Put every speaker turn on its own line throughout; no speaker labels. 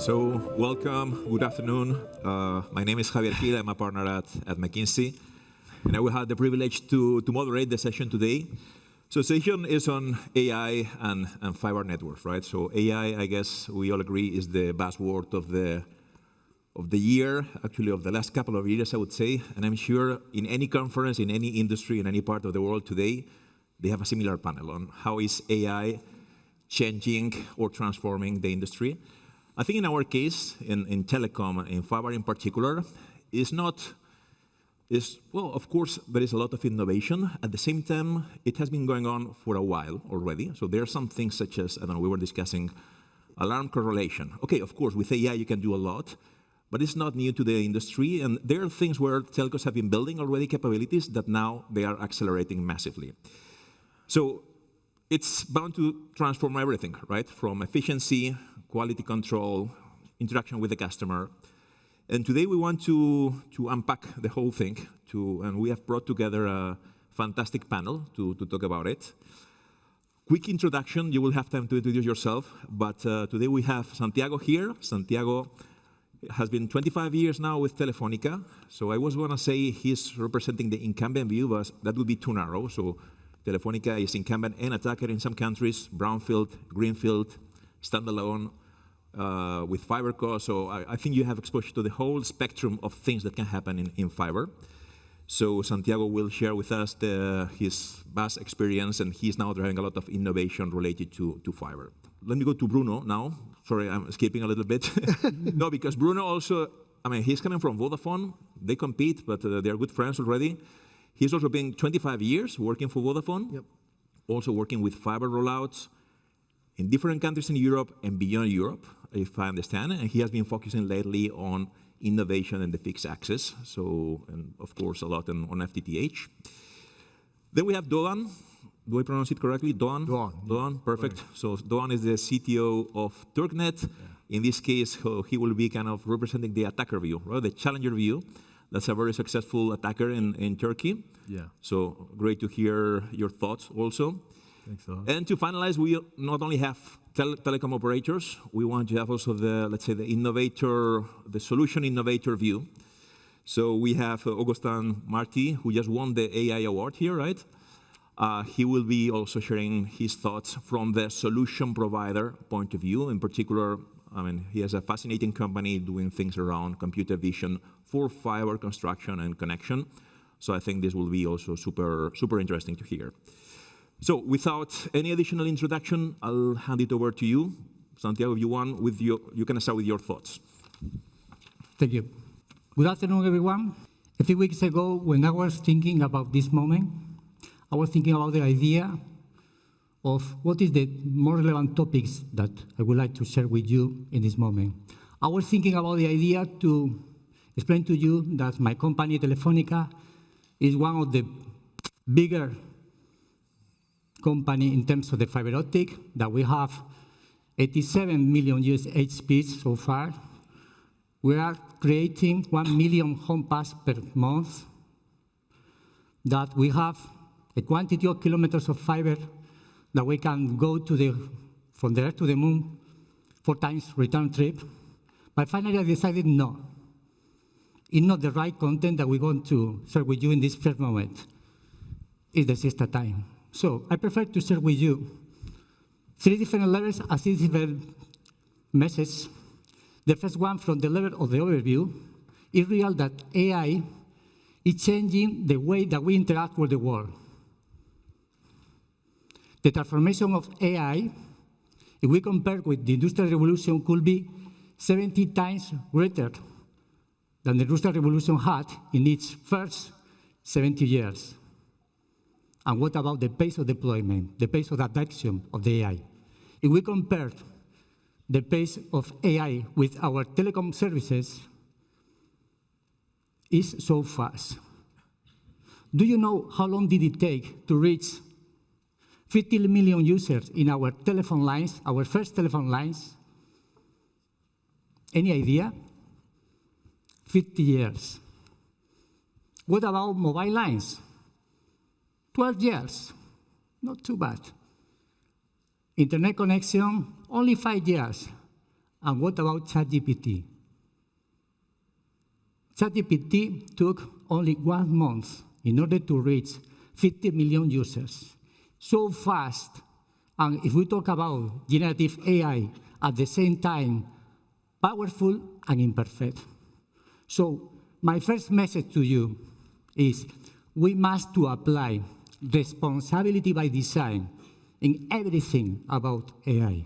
So welcome, good afternoon. My name is Javier Gil, I'm a partner at McKinsey, and I will have the privilege to moderate the session today. So the session is on AI and fiber networks, right? So AI, I guess we all agree, is the buzzword of the year, actually of the last couple of years, I would say. And I'm sure in any conference, in any industry, in any part of the world today, they have a similar panel on how is AI changing or transforming the industry. I think in our case, in telecom, in fiber in particular, well, of course, there is a lot of innovation. At the same time, it has been going on for a while already. So there are some things such as, I don't know, we were discussing alarm correlation. Okay, of course, with AI you can do a lot, but it's not new to the industry. And there are things where telcos have been building already capabilities that now they are accelerating massively. So it's bound to transform everything, right? From efficiency, quality control, interaction with the customer. And today we want to unpack the whole thing, and we have brought together a fantastic panel to talk about it. Quick introduction, you will have time to introduce yourself, but today we have Santiago here. Santiago has been 25 years now with Telefónica, so I was going to say he's representing the incumbent view, but that would be too narrow. So Telefónica is incumbent and attacker in some countries, brownfield, greenfield, standalone, with fiber core. So I think you have exposure to the whole spectrum of things that can happen in fiber. So Santiago will share with us his vast experience, and he's now driving a lot of innovation related to fiber. Let me go to Bruno now. Sorry, I'm skipping a little bit. No, because Bruno also, I mean, he's coming from Vodafone. They compete, but they're good friends already. He's also been 25 years working for Vodafone, yep. Also working with fiber rollouts in different countries in Europe and beyond Europe, if I understand. And he has been focusing lately on innovation and the fixed access. So, and of course, a lot on FTTH. Then we have Doan. Do I pronounce it correctly? Doan? Doan, perfect. Right. So Doan is the CTO of Turknet. Yeah. In this case, he will be kind of representing the attacker view, right? The challenger view. That's a very successful attacker in Turkey. Yeah. So great to hear your thoughts also. Thanks a lot. And to finalize, we not only have telecom operators, we want to have also let's say, the innovator, the solution innovator view. So we have Augustin Marty, who just won the AI award here, right? He will be also sharing his thoughts from the solution provider point of view. In particular, I mean, he has a fascinating company doing things around computer vision for fiber construction and connection. So I think this will be also super interesting to hear. So without any additional introduction, I'll hand it over to you. Santiago, if you want, you can start with your thoughts.
Thank you. Good afternoon, everyone. A few weeks ago, when I was thinking about this moment, I was thinking about the idea of what is the more relevant topics that I would like to share with you in this moment. I was thinking about the idea to explain to you that my company, Telefónica, is one of the bigger company in terms of the fiber optic, that we have 87 million HPs so far. We are creating 1 million home pass per month, that we have a quantity of kilometers of fiber that we can go from the Earth to the Moon 4 times return trip. But finally, I decided no. It's not the right content that we want to share with you in this first moment. It's the siesta time. So I prefer to share with you 3 different levels as 3 different messages. The first one, from the level of the overview, is real that AI is changing the way that we interact with the world. The transformation of AI, if we compare with the Industrial Revolution, could be 70 times greater than the Industrial Revolution had in its first 70 years. And what about the pace of deployment, the pace of adoption of the AI? If we compare the pace of AI with our telecom services, it's so fast. Do you know how long did it take to reach 50 million users in our telephone lines, our first telephone lines? Any idea? 50 years. What about mobile lines? 12 years. Not too bad. Internet connection, only 5 years. And what about ChatGPT? ChatGPT took only 1 month in order to reach 50 million users. So fast. And if we talk about generative AI, at the same time, powerful and imperfect. So my first message to you is we must to apply responsibility by design in everything about AI.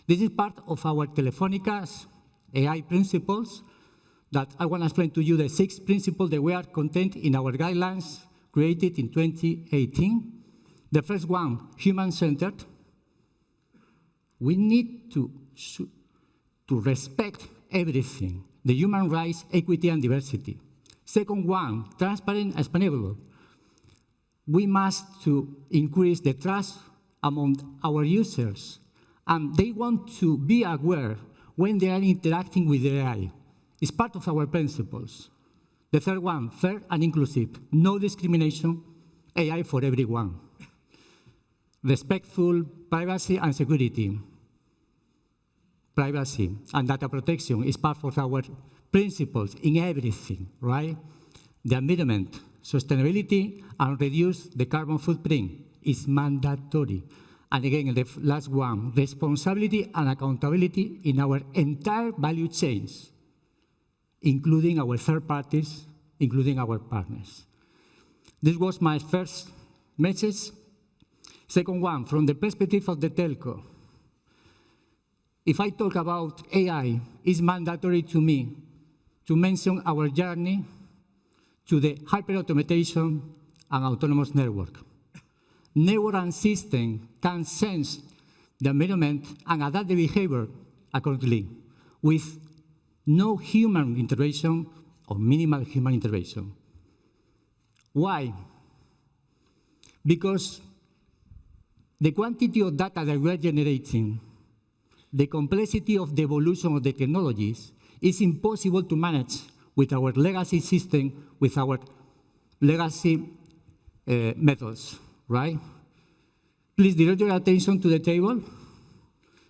This is part of our Telefónica's AI principles that I want to explain to you the 6 principles that were contained in our guidelines created in 2018. The first one, human-centered. We need to respect everything, the human rights, equity, and diversity. Second one, transparent and explainable. We must to increase the trust among our users, and they want to be aware when they are interacting with the AI. It's part of our principles. The third one, fair and inclusive. No discrimination, AI for everyone. Respectful privacy and security. Privacy and data protection is part of our principles in everything, right? The environment, sustainability, and reduce the carbon footprint is mandatory. And again, the last one, responsibility and accountability in our entire value chains, including our third parties, including our partners. This was my first message. Second one, from the perspective of the telco. If I talk about AI, it's mandatory to me to mention our journey to the hyper-automation and autonomous network. Network and system can sense the environment and adapt the behavior accordingly with no human intervention or minimal human intervention. Why? Because the quantity of data that we are generating, the complexity of the evolution of the technologies is impossible to manage with our legacy system, with our legacy methods, right? Please direct your attention to the table.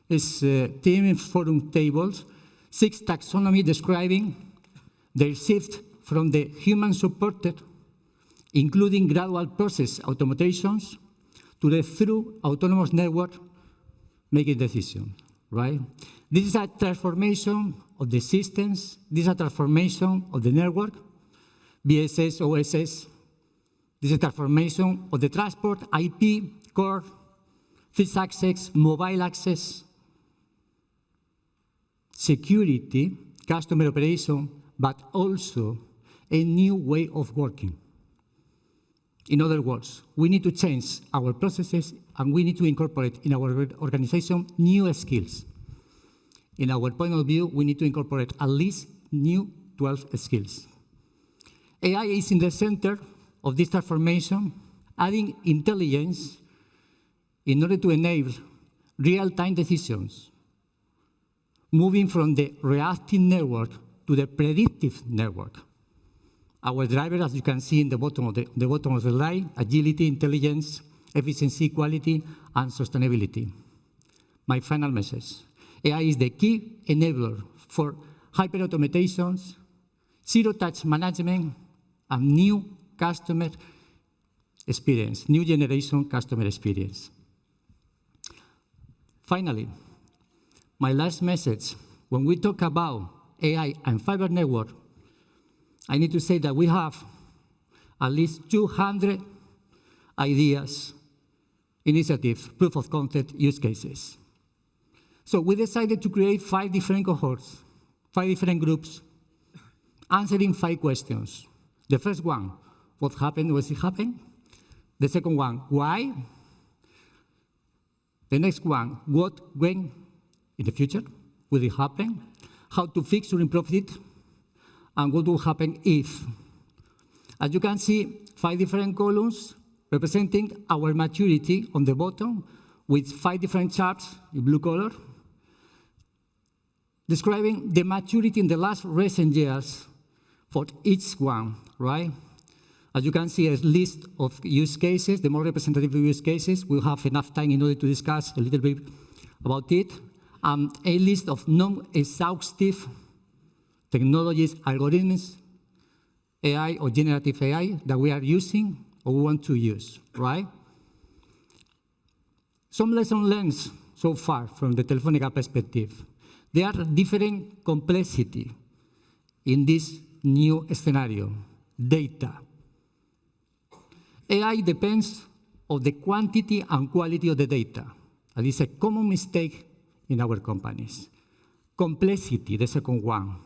It's team forum tables, 6 taxonomy describing the shift from the human-supported, including gradual process automations, to the through autonomous network making decisions, right? This is a transformation of the systems. This is a transformation of the network, BSS, OSS. This is a transformation of the transport, IP, core, fixed access, mobile access, security, customer operation, but also a new way of working. In other words, we need to change our processes and we need to incorporate in our organization new skills. In our point of view, we need to incorporate at least new 12 skills. AI is in the center of this transformation, adding intelligence in order to enable real-time decisions, moving from the reactive network to the predictive network. Our driver, as you can see in the bottom of the slide, agility, intelligence, efficiency, quality, and sustainability. My final message. AI is the key enabler for hyper-automations, zero-touch management, and new customer experience, new generation customer experience. Finally, my last message, when we talk about AI and fiber network, I need to say that we have at least 200 ideas, initiatives, proof of concept use cases. So we decided to create 5 different cohorts, 5 different groups, answering 5 questions. The first one, what happened, was it happen? The second one, why? The next one, what, when, in the future, will it happen? How to fix or improve it? And what will happen if? As you can see, 5 different columns representing our maturity on the bottom with 5 different charts in blue color, describing the maturity in the last recent years for each one, right? As you can see, a list of use cases, the more representative use cases. We'll have enough time in order to discuss a little bit about it. a list of non-exhaustive technologies, algorithms, AI or generative AI that we are using or want to use, right? Some lessons learned so far from the Telefónica perspective. There are different complexity in this new scenario. Data. AI depends on the quantity and quality of the data. That is a common mistake in our companies. Complexity, the second one.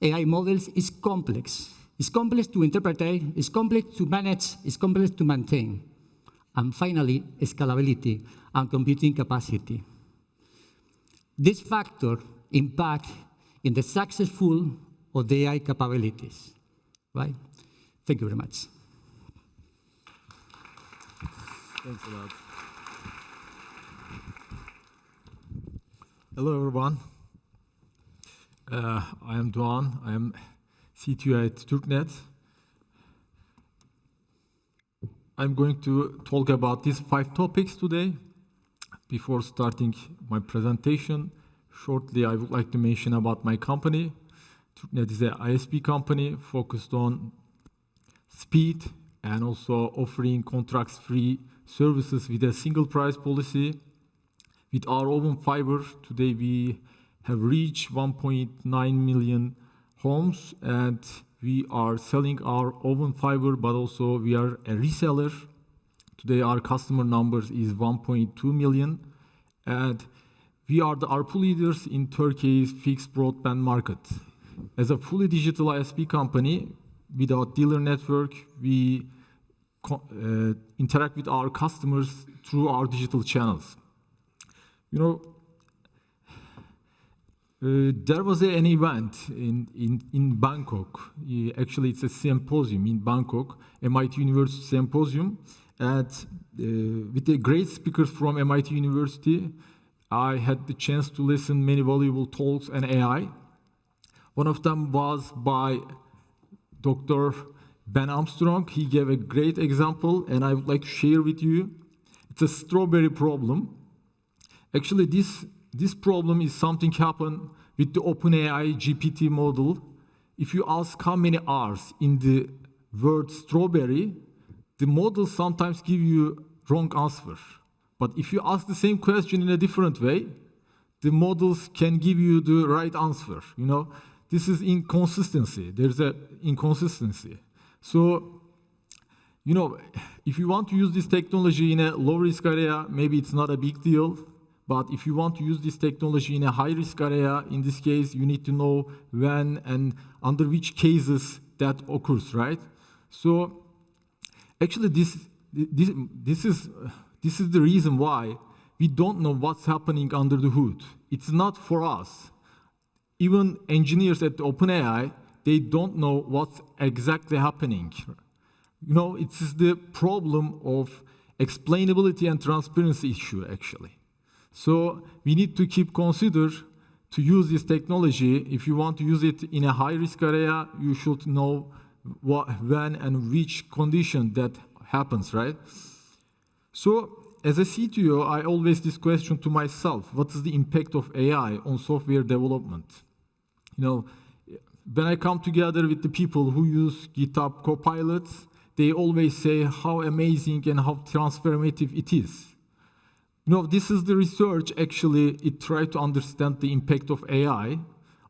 AI models is complex. It's complex to interpret, it's complex to manage, it's complex to maintain. And finally, scalability and computing capacity. This factor impact in the successful of the AI capabilities, right? Thank you very much.
Thanks a lot. Hello, everyone. I am Doğan. I am CTO at TürkNet. I'm going to talk about these 5 topics today. Before starting my presentation, shortly I would like to mention about my company. TürkNet is an ISP company focused on speed and also offering contracts-free services with a single price policy. With our open fiber, today we have reached 1.9 million homes, and we are selling our open fiber, but also we are a reseller. Today our customer numbers is 1.2 million, and we are the ARPU leaders in Turkey's fixed broadband market. As a fully digital ISP company, without dealer network, we interact with our customers through our digital channels. You know, there was an event in Bangkok. Actually, it's a symposium in Bangkok, MIT University symposium. And with the great speakers from MIT University, I had the chance to listen many valuable talks on AI. One of them was by Dr. Ben Armstrong. He gave a great example, and I would like to share with you. It's a strawberry problem. Actually, this problem is something happened with the OpenAI GPT model. If you ask how many R's in the word strawberry, the model sometimes give you wrong answer. But if you ask the same question in a different way, the models can give you the right answer. You know, this is inconsistency. There's an inconsistency. So, you know, if you want to use this technology in a low-risk area, maybe it's not a big deal. But if you want to use this technology in a high-risk area, in this case, you need to know when and under which cases that occurs, right? So, actually, this is the reason why we don't know what's happening under the hood. It's not for us. Even engineers at OpenAI, they don't know what's exactly happening. You know, it's the problem of explainability and transparency issue, actually. So we need to keep consider to use this technology. If you want to use it in a high-risk area, you should know when and which condition that happens, right? So as a CTO, I always this question to myself: what is the impact of AI on software development? You know, when I come together with the people who use GitHub Copilots, they always say how amazing and how transformative it is. You know, this is the research, actually, it tried to understand the impact of AI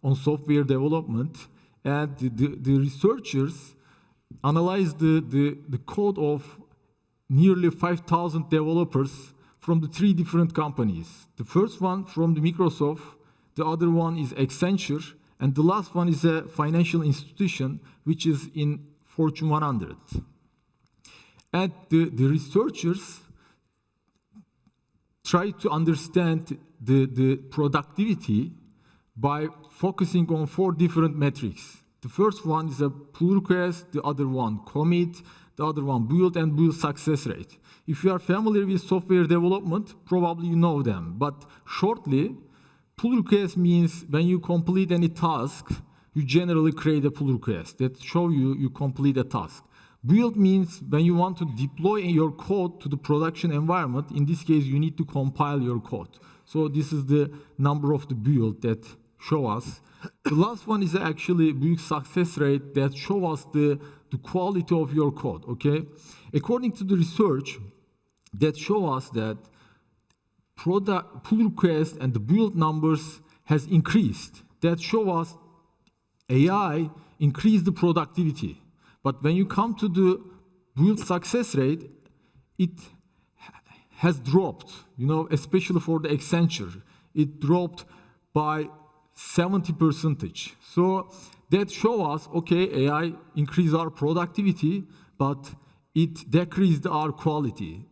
on software development, and the researchers analyzed the code of nearly 5,000 developers from the 3 different companies. The first one from the Microsoft, the other one is Accenture, and the last one is a financial institution, which is in Fortune 100. And the researchers try to understand the productivity by focusing on 4 different metrics. The first one is a pull request, the other one commit, the other one build, and build success rate. If you are familiar with software development, probably you know them. But shortly, pull request means when you complete any task, you generally create a pull request that shows you complete a task. Build means when you want to deploy your code to the production environment. In this case, you need to compile your code. So this is the number of the build that show us. The last one is actually build success rate that show us the quality of your code, okay? According to the research that show us that product pull request and the build numbers has increased. That show us AI increase the productivity. But when you come to the build success rate, it has dropped, especially for the Accenture. It dropped by 70%. So that show us, okay, AI increase our productivity, but it decreased our quality.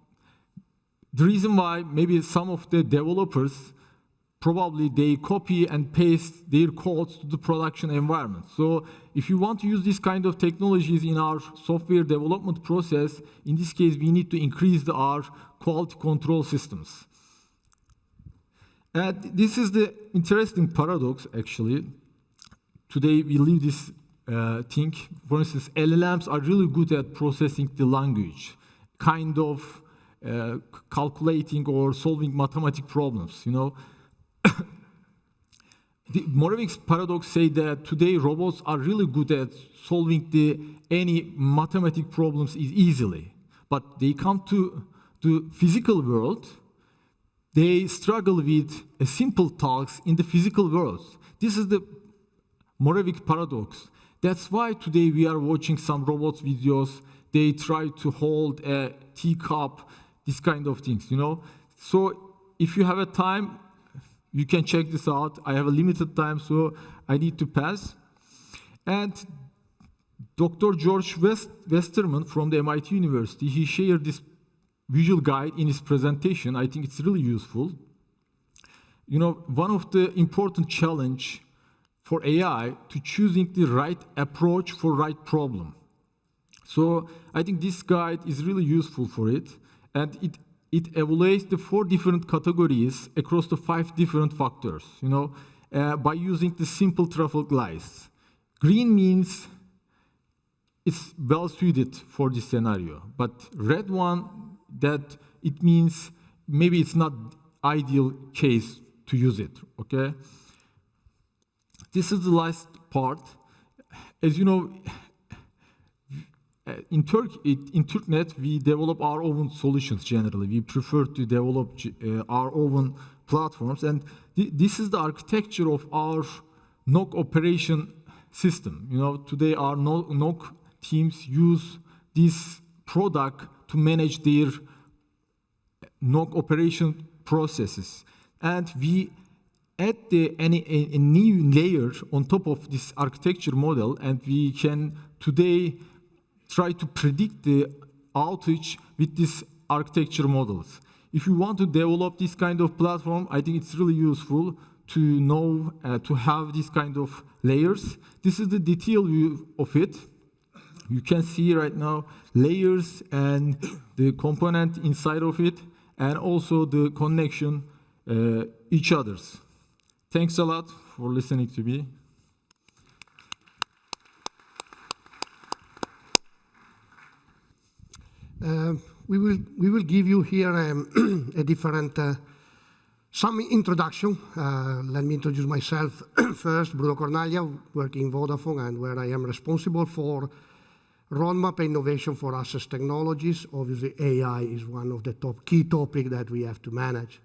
The reason why maybe some of the developers probably they copy and paste their codes to the production environment. So if you want to use this kind of technologies in our software development process, in this case, we need to increase our quality control systems. And this is the interesting paradox, actually. Today, we live this thing. For instance, LLMs are really good at processing the language, kind of calculating or solving mathematical problems, The Moravic's paradox say that today robots are really good at solving any mathematical problems easily, but they come to the physical world, they struggle with a simple tasks in the physical world. This is the Moravic paradox. That's why today we are watching some robots videos. They try to hold a teacup, this kind of things, So if you have a time, you can check this out. I have a limited time, so I need to pass. And Dr. George Westerman from the MIT University, he shared this visual guide in his presentation. I think it's really useful. One of the important challenge for AI to choosing the right approach for right problem. So I think this guide is really useful for it, and it evaluates the 4 different categories across the 5 different factors, by using the simple traffic lights. Green means it's well suited for this scenario, but red one, that it means maybe it's not ideal case to use it, okay? This is the last part. As you know, in Turknet, we develop our own solutions generally. We prefer to develop our own platforms. And this is the architecture of our NOC operation system. Today our NOC teams use this product to manage their NOC operation processes. And we add a new layer on top of this architecture model, and we can today try to predict the outage with these architecture models. If you want to develop this kind of platform, I think it's really useful to know, to have this kind of layers. This is the detailed view of it. You can see right now layers and the component inside of it, and also the connection each others. Thanks a lot for listening to me.
We will give you here a different some introduction. Let me introduce myself first. Bruno Cornaglia, working in Vodafone, and where I am responsible for roadmap innovation for access technologies. Obviously, AI is one of the key topics that we have to manage.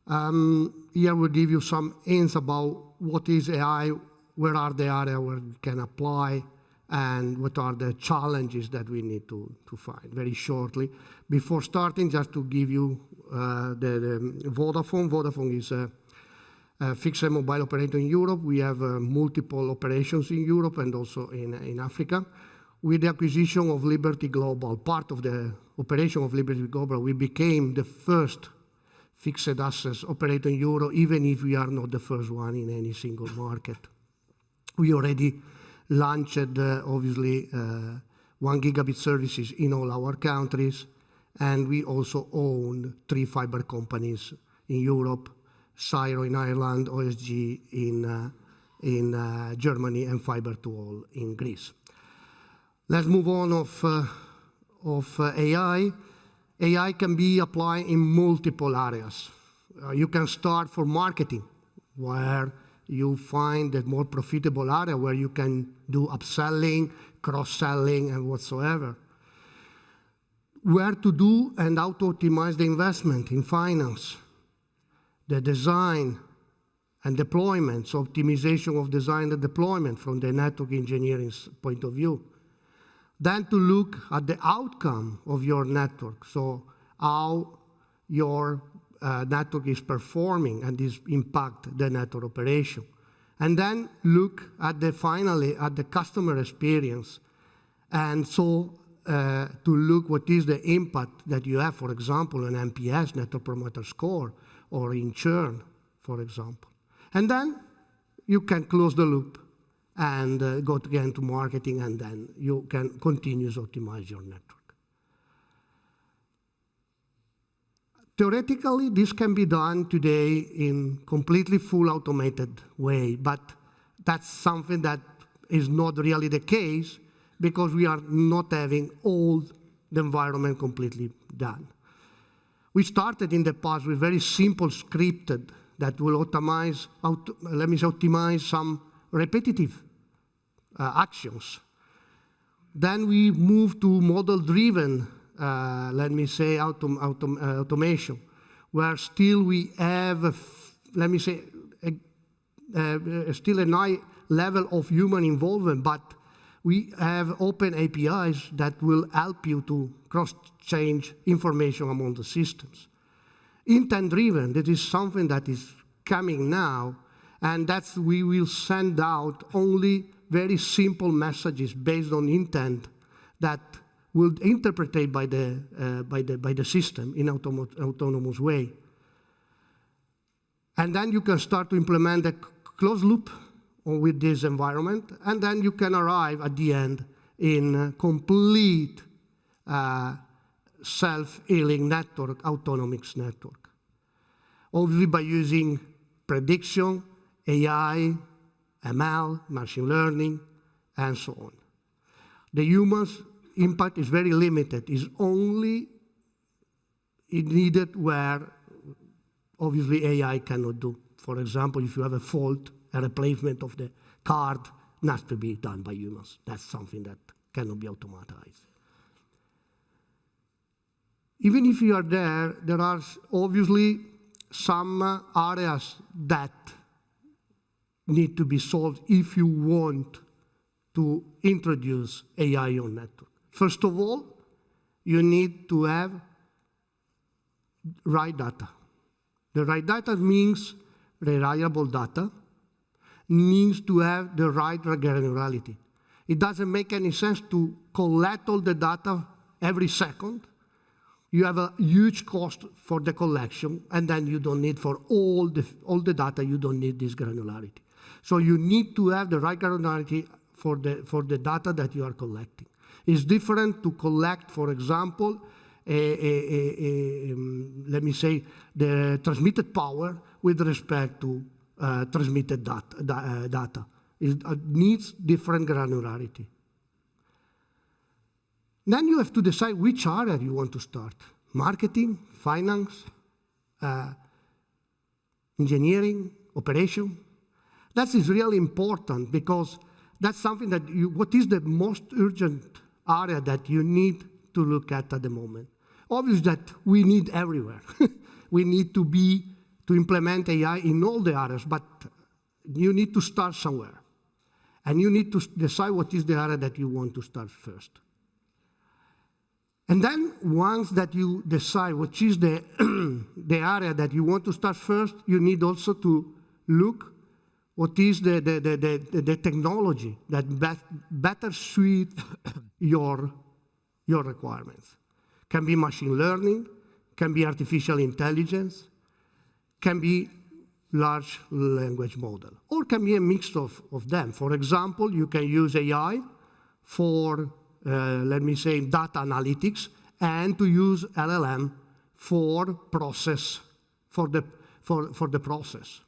Here we'll give you some hints about what is AI, where are the areas where we can apply, and what are the challenges that we need to find, very shortly. Before starting, just to give you the Vodafone. Vodafone is a fixed mobile operator in Europe. We have multiple operations in Europe and also in Africa. With the acquisition of Liberty Global, part of the operation of Liberty Global, we became the first fixed access operator in Europe, even if we are not the first one in any single market. We already launched, obviously, 1 gigabit services in all our countries, and we also own 3 fiber companies in Europe, Syro in Ireland, OSG in Germany, and Fibre to All in Greece. Let's move on of AI. AI can be applied in multiple areas. You can start for marketing, where you find the more profitable area where you can do upselling, cross-selling, and whatsoever. Where to do and how to optimize the investment in finance, the design and deployment, so optimization of design and deployment from the network engineering point of view. Then to look at the outcome of your network, so how your network is performing and this impact the network operation. And then look at finally at the customer experience. And so to look what is the impact that you have, for example, on NPS, Net Promoter Score, or in churn, for example. And then you can close the loop and go again to marketing, and then you can continue to optimize your network. Theoretically, this can be done today in completely full automated way, but that's something that is not really the case because we are not having all the environment completely done. We started in the past with very simple scripted that will optimize some repetitive actions. Then we moved to model-driven, automation, where still we have, still a high level of human involvement, but we have open APIs that will help you to cross-change information among the systems. Intent-driven, that is something that is coming now, and that's we will send out only very simple messages based on intent that will be interpreted by the system in autonomous way. And then you can start to implement a closed loop with this environment, and then you can arrive at the end in complete self-healing network, autonomous network. Obviously by using prediction, AI, ML, machine learning, and so on. The human's impact is very limited. It's only needed where obviously AI cannot do. For example, if you have a fault, a replacement of the card has to be done by humans. That's something that cannot be automatized. Even if you are there, there are obviously some areas that need to be solved if you want to introduce AI on network. First of all, you need to have right data. The right data means reliable data, needs to have the right granularity. It doesn't make any sense to collect all the data every second. You have a huge cost for the collection, and then you don't need for all the data, you don't need this granularity. So you need to have the right granularity for the data that you are collecting. It's different to collect, for example, let me say, the transmitted power with respect to transmitted data. It needs different granularity. Then you have to decide which area you want to start. Marketing, finance, engineering, operation. That is really important because that's something that what is the most urgent area that you need to look at the moment? Obviously that we need everywhere. We need to implement AI in all the areas, but you need to start somewhere. And you need to decide what is the area that you want to start first. And then once that you decide which is the area that you want to start first, you need also to look what is the technology that better suit your requirements. Can be machine learning, can be artificial intelligence, can be large language model, or can be a mix of them. For example, you can use AI for, let me say, data analytics, and to use LLM for process, for the process.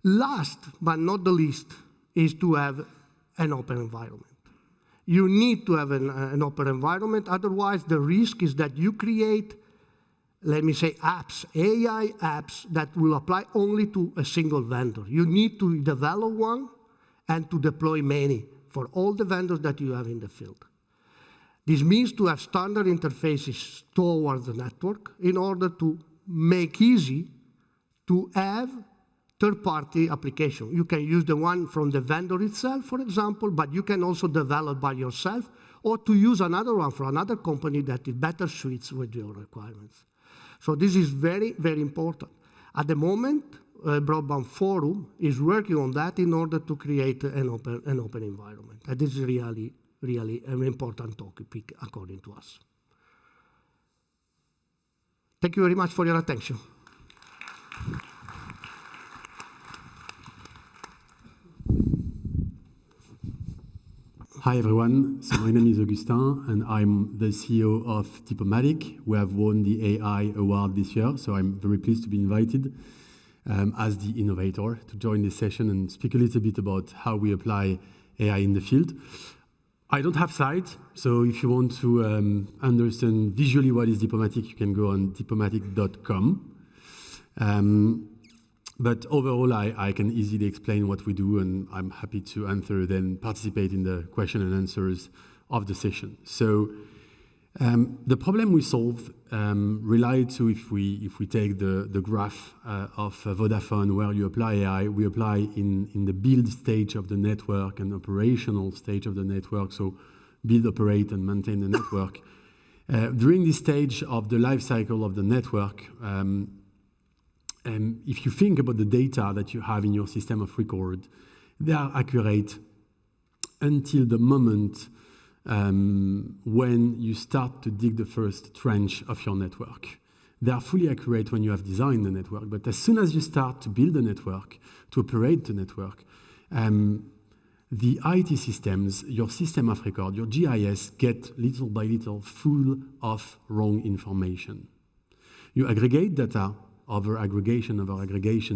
Last but not the least is to have an open environment. You need to have an open environment, otherwise the risk is that you create let me say, apps, AI apps that will apply only to a single vendor. You need to develop one and to deploy many for all the vendors that you have in the field. This means to have standard interfaces towards the network in order to make easy to have third-party application. You can use the one from the vendor itself, for example, but you can also develop by yourself or to use another one from another company that it better suits with your requirements. So this is very, very important. At the moment, Broadband Forum is working on that in order to create an open environment. And this is really, really an important topic according to us. Thank you very much for your attention.
Hi everyone, so my name is Augustin and I'm the CEO of Diplomatic. We have won the AI award this year, so I'm very pleased to be invited as the innovator to join this session and speak a little bit about how we apply AI in the field. I don't have slides, so if you want to understand visually what is Diplomatic, you can go on diplomatic.com. But overall, I can easily explain what we do, and I'm happy to answer, then participate in the question and answers of the session. So the problem we solve relied to, if we take the graph of Vodafone, where you apply AI, we apply in the build stage of the network and operational stage of the network, so build, operate, and maintain the network. During this stage of the life cycle of the network, if you think about the data that you have in your system of record, they are accurate until the moment when you start to dig the first trench of your network. They are fully accurate when you have designed the network, but as soon as you start to build the network, to operate the network, the IT systems, your system of record, your GIS, get little by little full of wrong information. You aggregate data, over aggregation,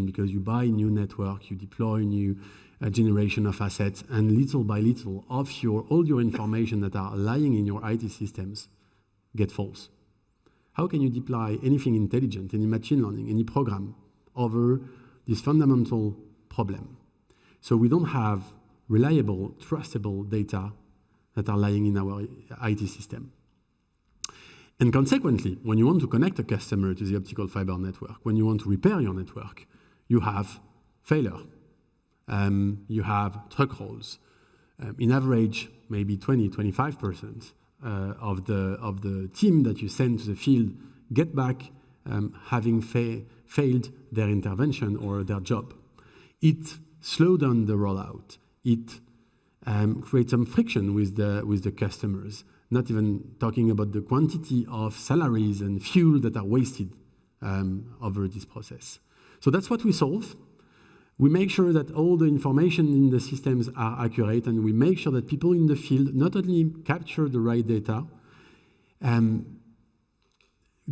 because you buy new network, you deploy new generation of assets, and little by little, all your information that are lying in your IT systems get false. How can you deploy anything intelligent, any machine learning, any program over this fundamental problem? So we don't have reliable, trustable data that are lying in our IT system. And consequently, when you want to connect a customer to the optical fiber network, when you want to repair your network, you have failure. You have truck rolls. In average, maybe 20–25% of the team that you send to the field get back having failed their intervention or their job. It slows down the rollout. It creates some friction with the customers. Not even talking about the quantity of salaries and fuel that are wasted over this process. So that's what we solve. We make sure that all the information in the systems are accurate, and we make sure that people in the field not only capture the right data,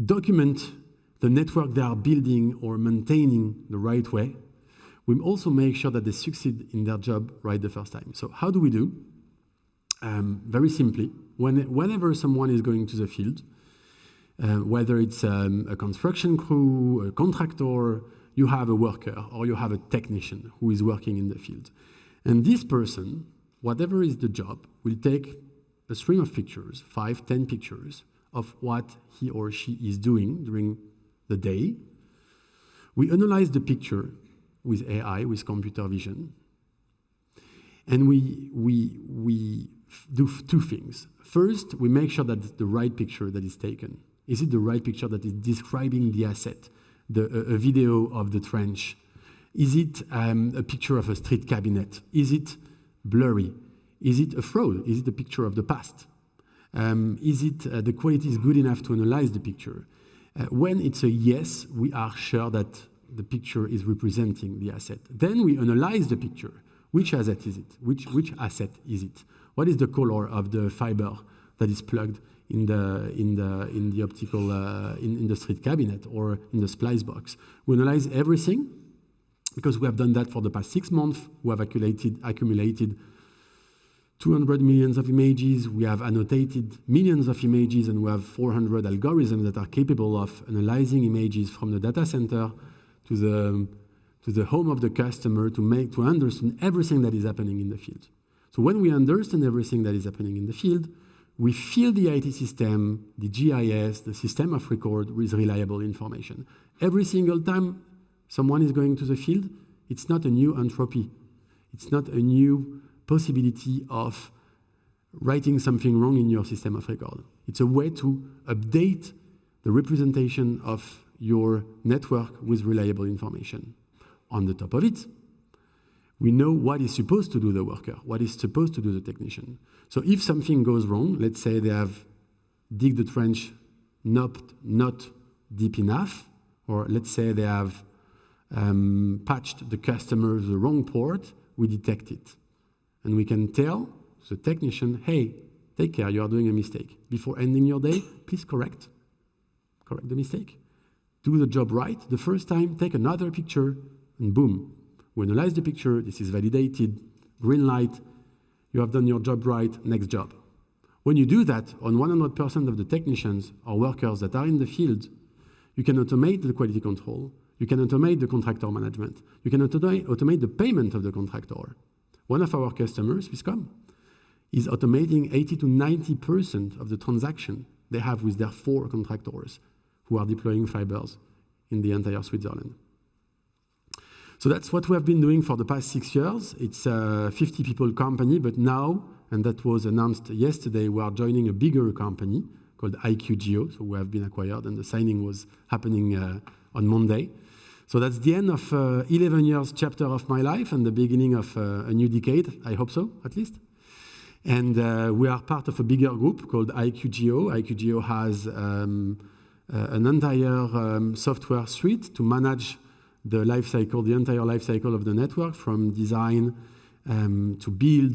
document the network they are building or maintaining the right way. We also make sure that they succeed in their job right the first time. So how do we do? Very simply, whenever someone is going to the field, whether it's a construction crew, a contractor, you have a worker or you have a technician who is working in the field. And this person, whatever is the job, will take a string of pictures, 5–10 pictures, of what he or she is doing during the day. We analyze the picture with AI, with computer vision, and we do two things. First, we make sure that it's the right picture that is taken. Is it the right picture that is describing the asset, a video of the trench? Is it a picture of a street cabinet? Is it blurry? Is it a fraud? Is it a picture of the past? Is it the quality is good enough to analyze the picture? When it's a yes, we are sure that the picture is representing the asset. Then we analyze the picture. Which asset is it? Which asset is it? What is the color of the fiber that is plugged in the optical in the street cabinet or in the splice box? We analyze everything because we have done that for the past 6 months. We have accumulated 200 million of images. We have annotated millions of images, and we have 400 algorithms that are capable of analyzing images from the data center to the home of the customer to understand everything that is happening in the field. So when we understand everything that is happening in the field, we fill the IT system, the GIS, the system of record with reliable information. Every single time someone is going to the field, it's not a new entropy. It's not a new possibility of writing something wrong in your system of record. It's a way to update the representation of your network with reliable information. On the top of it, we know what is supposed to do the worker, what is supposed to do the technician. So if something goes wrong, let's say they have dig the trench not deep enough, or let's say they have patched the customer the wrong port, we detect it. And we can tell the technician, hey, take care, you are doing a mistake. Before ending your day, please correct the mistake. Do the job right. The first time, take another picture, and boom. We analyze the picture, this is validated, green light, you have done your job right, next job. When you do that on 100% of the technicians or workers that are in the field, you can automate the quality control, you can automate the contractor management, you can automate the payment of the contractor. One of our customers, Swisscom, is automating 80 to 90% of the transaction they have with their 4 contractors who are deploying fibers in the entire Switzerland. So that's what we have been doing for the past 6 years. It's a 50 people company, but now, and that was announced yesterday, we are joining a bigger company called IQGO. So we have been acquired, and the signing was happening on Monday. So that's the end of 11 years chapter of my life and the beginning of a new decade. I hope so, at least. And we are part of a bigger group called IQGO. IQGO has an entire software suite to manage the entire life cycle of the network, from design to build,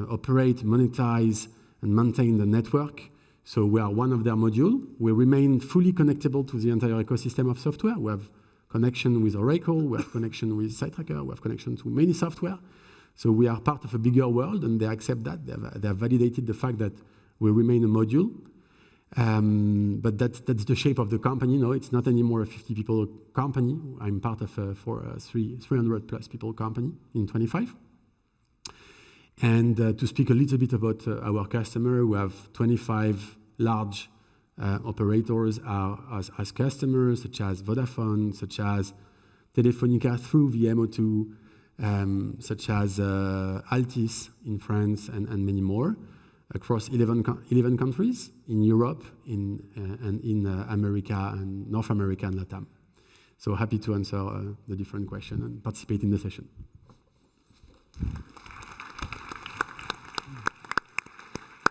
operate, monetize, and maintain the network. So we are one of their modules. We remain fully connectable to the entire ecosystem of software. We have connection with Oracle, we have connection with SiteTracker, we have connection to many software. So we are part of a bigger world, and they accept that. They have validated the fact that we remain a module. But that's the shape of the company. No, it's not anymore a 50 people company. I'm part of a 300 plus people company in 25. And to speak a little bit about our customer, we have 25 large operators as customers, such as Vodafone, such as Telefonica through VMO2, such as Altis in France, and many more, across 11 countries in Europe, and in America, and North America, and Latam. So happy to answer the different questions and participate in the session.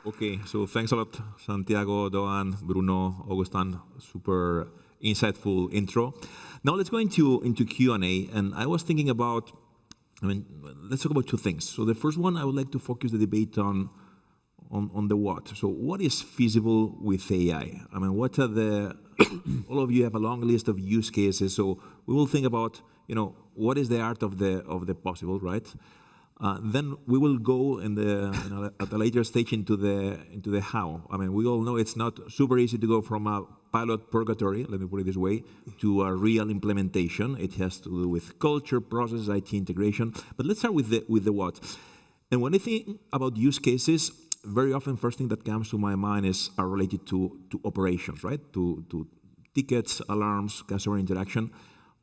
Okay, so thanks a lot, Santiago, Doan, Bruno, Augustin. Super insightful intro. Now let's go into Q&A, and I was thinking about, let's talk about 2 things. So the first one, I would like to focus the debate on the what. So what is feasible with AI? What are the, all of you have a long list of use cases, so we will think about, what is the art of the possible, right? Then we will go at a later stage into the how. We all know it's not super easy to go from a pilot purgatory, let me put it this way, to a real implementation. It has to do with culture, process, IT integration. But let's start with the what. And when I think about use cases, very often first thing that comes to my mind are related to operations, right? To tickets, alarms, customer interaction.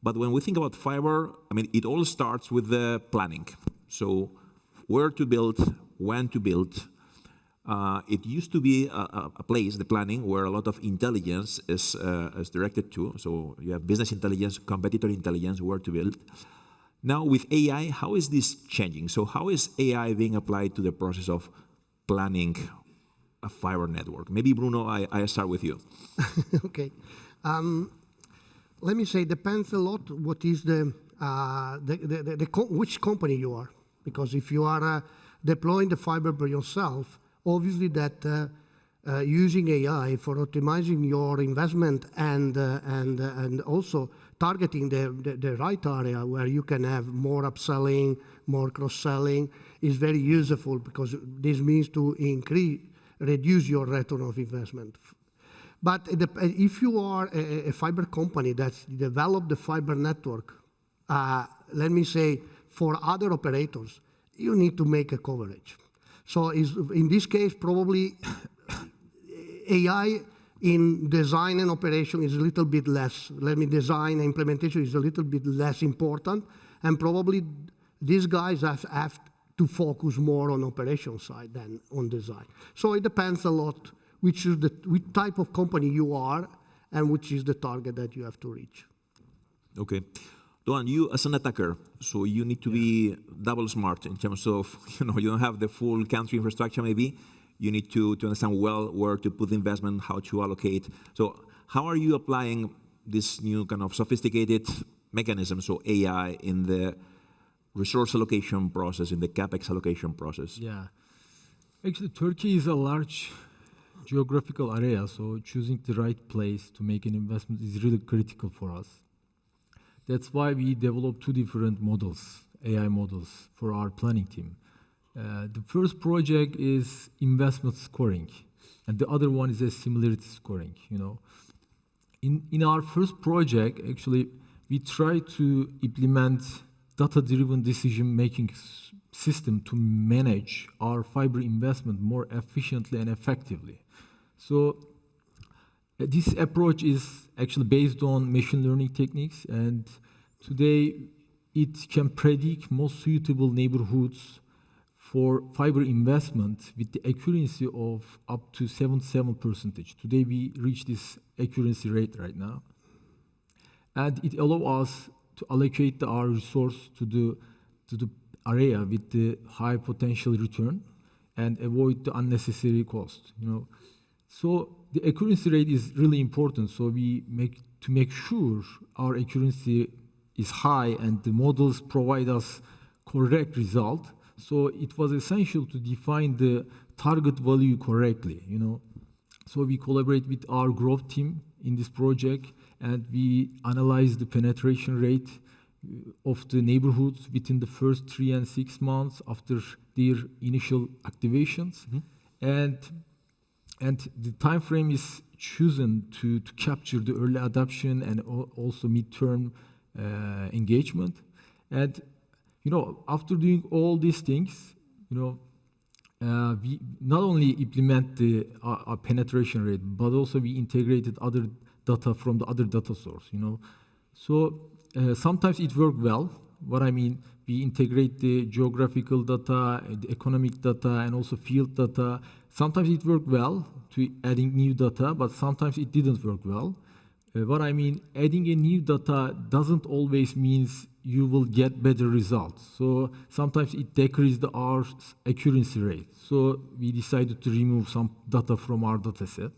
But when we think about fiber, it all starts with the planning. So where to build, when to build. It used to be a place, the planning, where a lot of intelligence is directed to. So you have business intelligence, competitor intelligence, where to build. Now with AI, how is this changing? So how is AI being applied to the process of planning a fiber network? Maybe Bruno, I start with you.
Okay. Let me say, depends a lot what is which company you are. Because if you are deploying the fiber by yourself, obviously that using AI for optimizing your investment and also targeting the right area where you can have more upselling, more cross-selling is very useful because this means to reduce your return of investment. But if you are a fiber company that's developed the fiber network, let me say, for other operators, you need to make a coverage. So in this case, probably AI in design and operation is a little bit less. Design and implementation is a little bit less important, and probably these guys have to focus more on operation side than on design. So it depends a lot which type of company you are and which is the target that you have to reach.
Okay. Doan, you as an attacker, so you need to be double smart in terms of, you don't have the full country infrastructure maybe. You need to understand well where to put investment, how to allocate. So how are you applying this new kind of sophisticated mechanism, so AI, in the resource allocation process, in the CapEx allocation process?
Yeah. Actually, Turkey is a large geographical area, so choosing the right place to make an investment is really critical for us. That's why we developed two different models, AI models, for our planning team. The first project is investment scoring, and the other one is a similarity scoring. In our first project, actually, we try to implement data-driven decision-making system to manage our fiber investment more efficiently and effectively. So this approach is actually based on machine learning techniques, and today it can predict most suitable neighborhoods for fiber investment with the accuracy of up to 77%. Today we reach this accuracy rate right now. And it allows us to allocate our resource to the area with the high potential return and avoid the unnecessary cost. So the accuracy rate is really important. So we make sure our accuracy is high and the models provide us correct result. So it was essential to define the target value correctly. So we collaborate with our growth team in this project, and we analyze the penetration rate of the neighborhoods within the first 3 and 6 months after their initial activations. And the time frame is chosen to capture the early adoption and also midterm engagement. And after doing all these things, we not only implement our penetration rate, but also we integrated other data from the other data source. So sometimes it worked well. What I mean, we integrate the geographical data, the economic data, and also field data. Sometimes it worked well to adding new data, but sometimes it didn't work well. What I mean, adding a new data doesn't always means you will get better results. So sometimes it decreases our accuracy rate. So we decided to remove some data from our data set.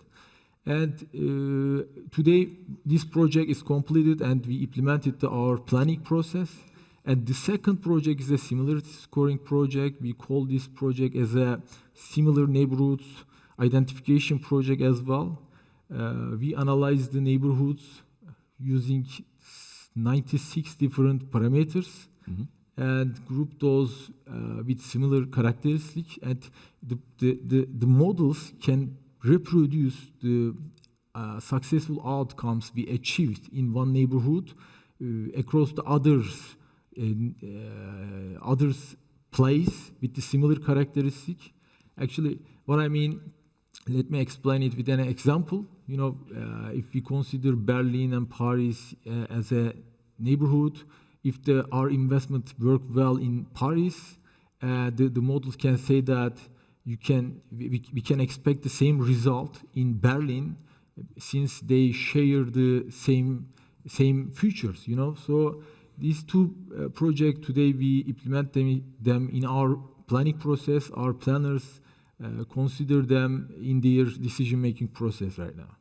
And today, this project is completed and we implemented our planning process. And the second project is a similarity scoring project. We call this project as a similar neighborhoods identification project as well. We analyze the neighborhoods using 96 different parameters and group those with similar characteristics. And the models can reproduce the successful outcomes we achieved in one neighborhood across the others place with the similar characteristic. Actually, what I mean, let me explain it with an example. If we consider Berlin and Paris as a neighborhood, if our investment worked well in Paris, the models can say that we can expect the same result in Berlin since they share the same features. So these two projects today we implement them in our planning process. Our planners consider them in their decision-making process right now.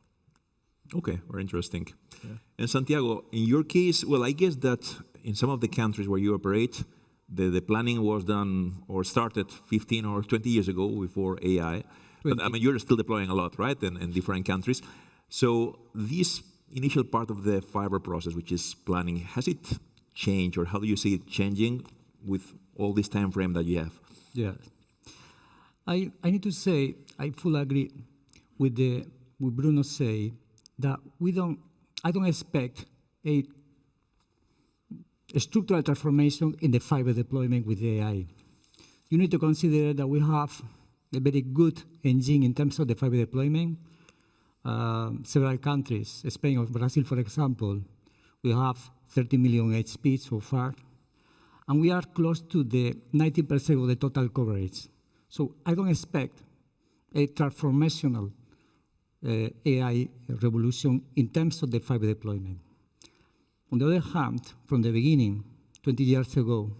Okay, very interesting. Yeah. And Santiago, in your case, well, I guess that in some of the countries where you operate, the planning was done or started 15 or 20 years ago before AI. But I mean, you're still deploying a lot, right, in different countries. So this initial part of the fiber process, which is planning, has it changed, or how do you see it changing with all this time frame that you have?
Yeah. I need to say I fully agree with Bruno say that I don't expect a structural transformation in the fiber deployment with AI. You need to consider that we have a very good engine in terms of the fiber deployment. Several countries, Spain or Brazil, for example, we have 30 million HP so far, and we are close to the 90% of the total coverage. So I don't expect a transformational AI revolution in terms of the fiber deployment. On the other hand, from the beginning, 20 years ago,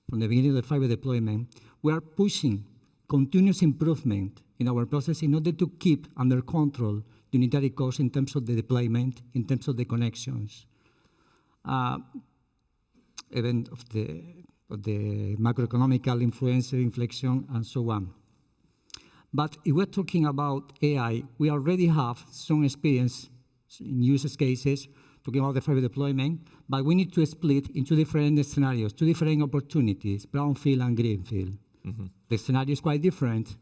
from the beginning of the fiber deployment, we are pushing continuous improvement in our process in order to keep under control the unitary cost in terms of the deployment, in terms of the connections, even of the macroeconomical influence, inflection, and so on. But if we're talking about AI, we already have some experience in use cases talking about the fiber deployment, but we need to split into different scenarios, two different opportunities, brownfield and greenfield. Mm-hmm. The scenario is quite different.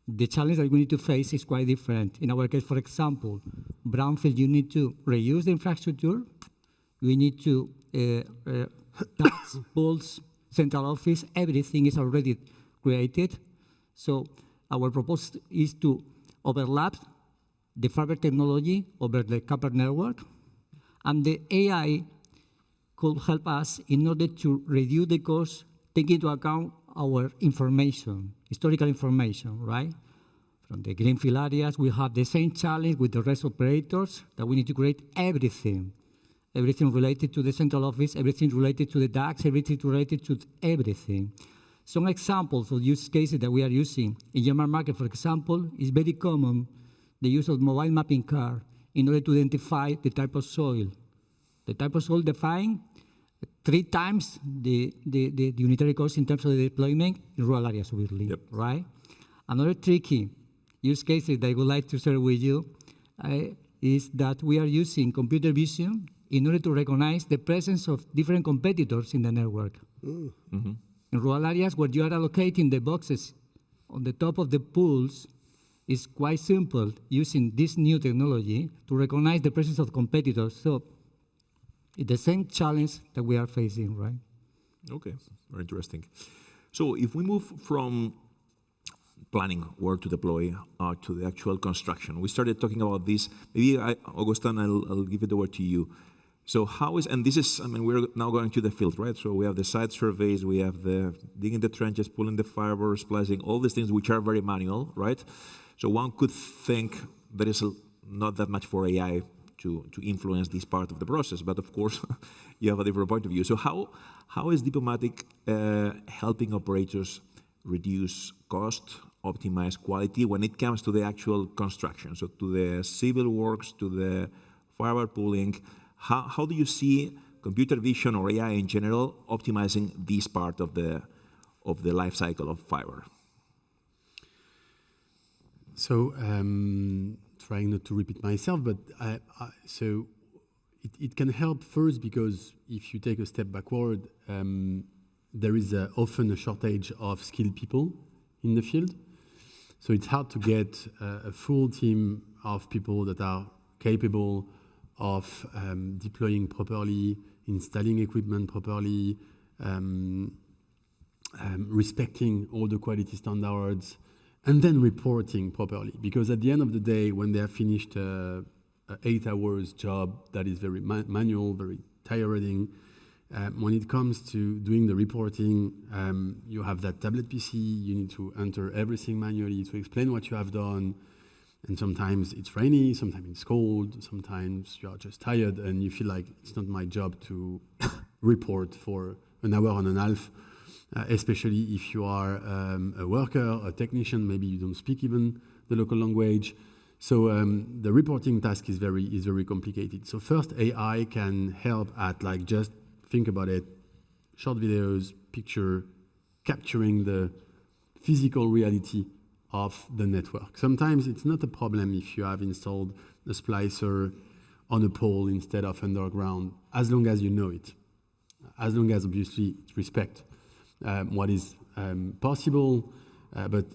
The challenge that we need to face is quite different. In our case, for example, brownfield, you need to reuse the infrastructure. We need to tax, pools, central office, everything is already created. So our proposal is to overlap the fiber technology over the copper network, and the AI could help us in order to reduce the cost, take into account our information, historical information, right? From the greenfield areas, we have the same challenge with the rest operators, that we need to create everything related to the central office, everything related to the DAX, everything related to everything. Some examples of use cases that we are using in German market, for example, is very common, the use of mobile mapping car in order to identify the type of soil. The type of soil defined 3 times the unitary cost in terms of the deployment in rural areas, obviously, yep. Right? Another tricky use case that I would like to share with you is that we are using computer vision in order to recognize the presence of different competitors in the network. Mm-hmm. In rural areas where you are allocating the boxes on the top of the pools, it's quite simple using this new technology to recognize the presence of competitors. So it's the same challenge that we are facing, right?
Okay, very interesting. So if we move from planning where to deploy to the actual construction, we started talking about this. Maybe, Augustin, I'll give it over to you. So how is, and this is, I mean, we're now going to the field, right? So we have the site surveys, we have the digging the trenches, pulling the fiber, splicing, all these things which are very manual, right? So one could think there is not that much for AI to influence this part of the process, but of course, you have a different point of view. So how is Diplomatic helping operators reduce cost, optimize quality when it comes to the actual construction? So to the civil works, to the fiber pulling, how do you see computer vision or AI in general optimizing this part of the life cycle of fiber?
So, trying not to repeat myself, but so it can help first because if you take a step backward, there is often a shortage of skilled people in the field. So it's hard to get a full team of people that are capable of deploying properly, installing equipment properly, respecting all the quality standards, and then reporting properly. Because at the end of the day, when they have finished an 8 hours job that is very manual, very tiring, when it comes to doing the reporting, you have that tablet PC, you need to enter everything manually to explain what you have done. And sometimes it's rainy, sometimes it's cold, sometimes you are just tired and you feel like it's not my job to report for an hour and a half, especially if you are a worker, a technician, maybe you don't speak even the local language. So the reporting task is very complicated. So first, AI can help at like just think about it, short videos, picture, capturing the physical reality of the network. Sometimes it's not a problem if you have installed a splicer on a pole instead of underground, as long as you know it. As long as, obviously, it respect what is possible. But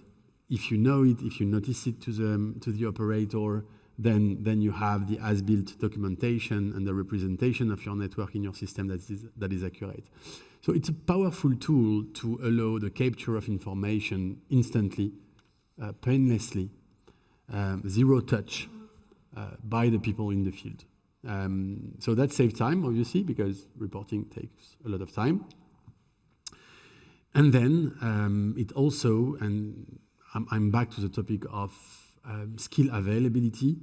if you know it, if you notice it to the operator, then you have the as-built documentation and the representation of your network in your system that is accurate. So it's a powerful tool to allow the capture of information instantly, painlessly, zero touch by the people in the field. So that saves time, obviously, because reporting takes a lot of time. And then it also, and I'm back to the topic of skill availability.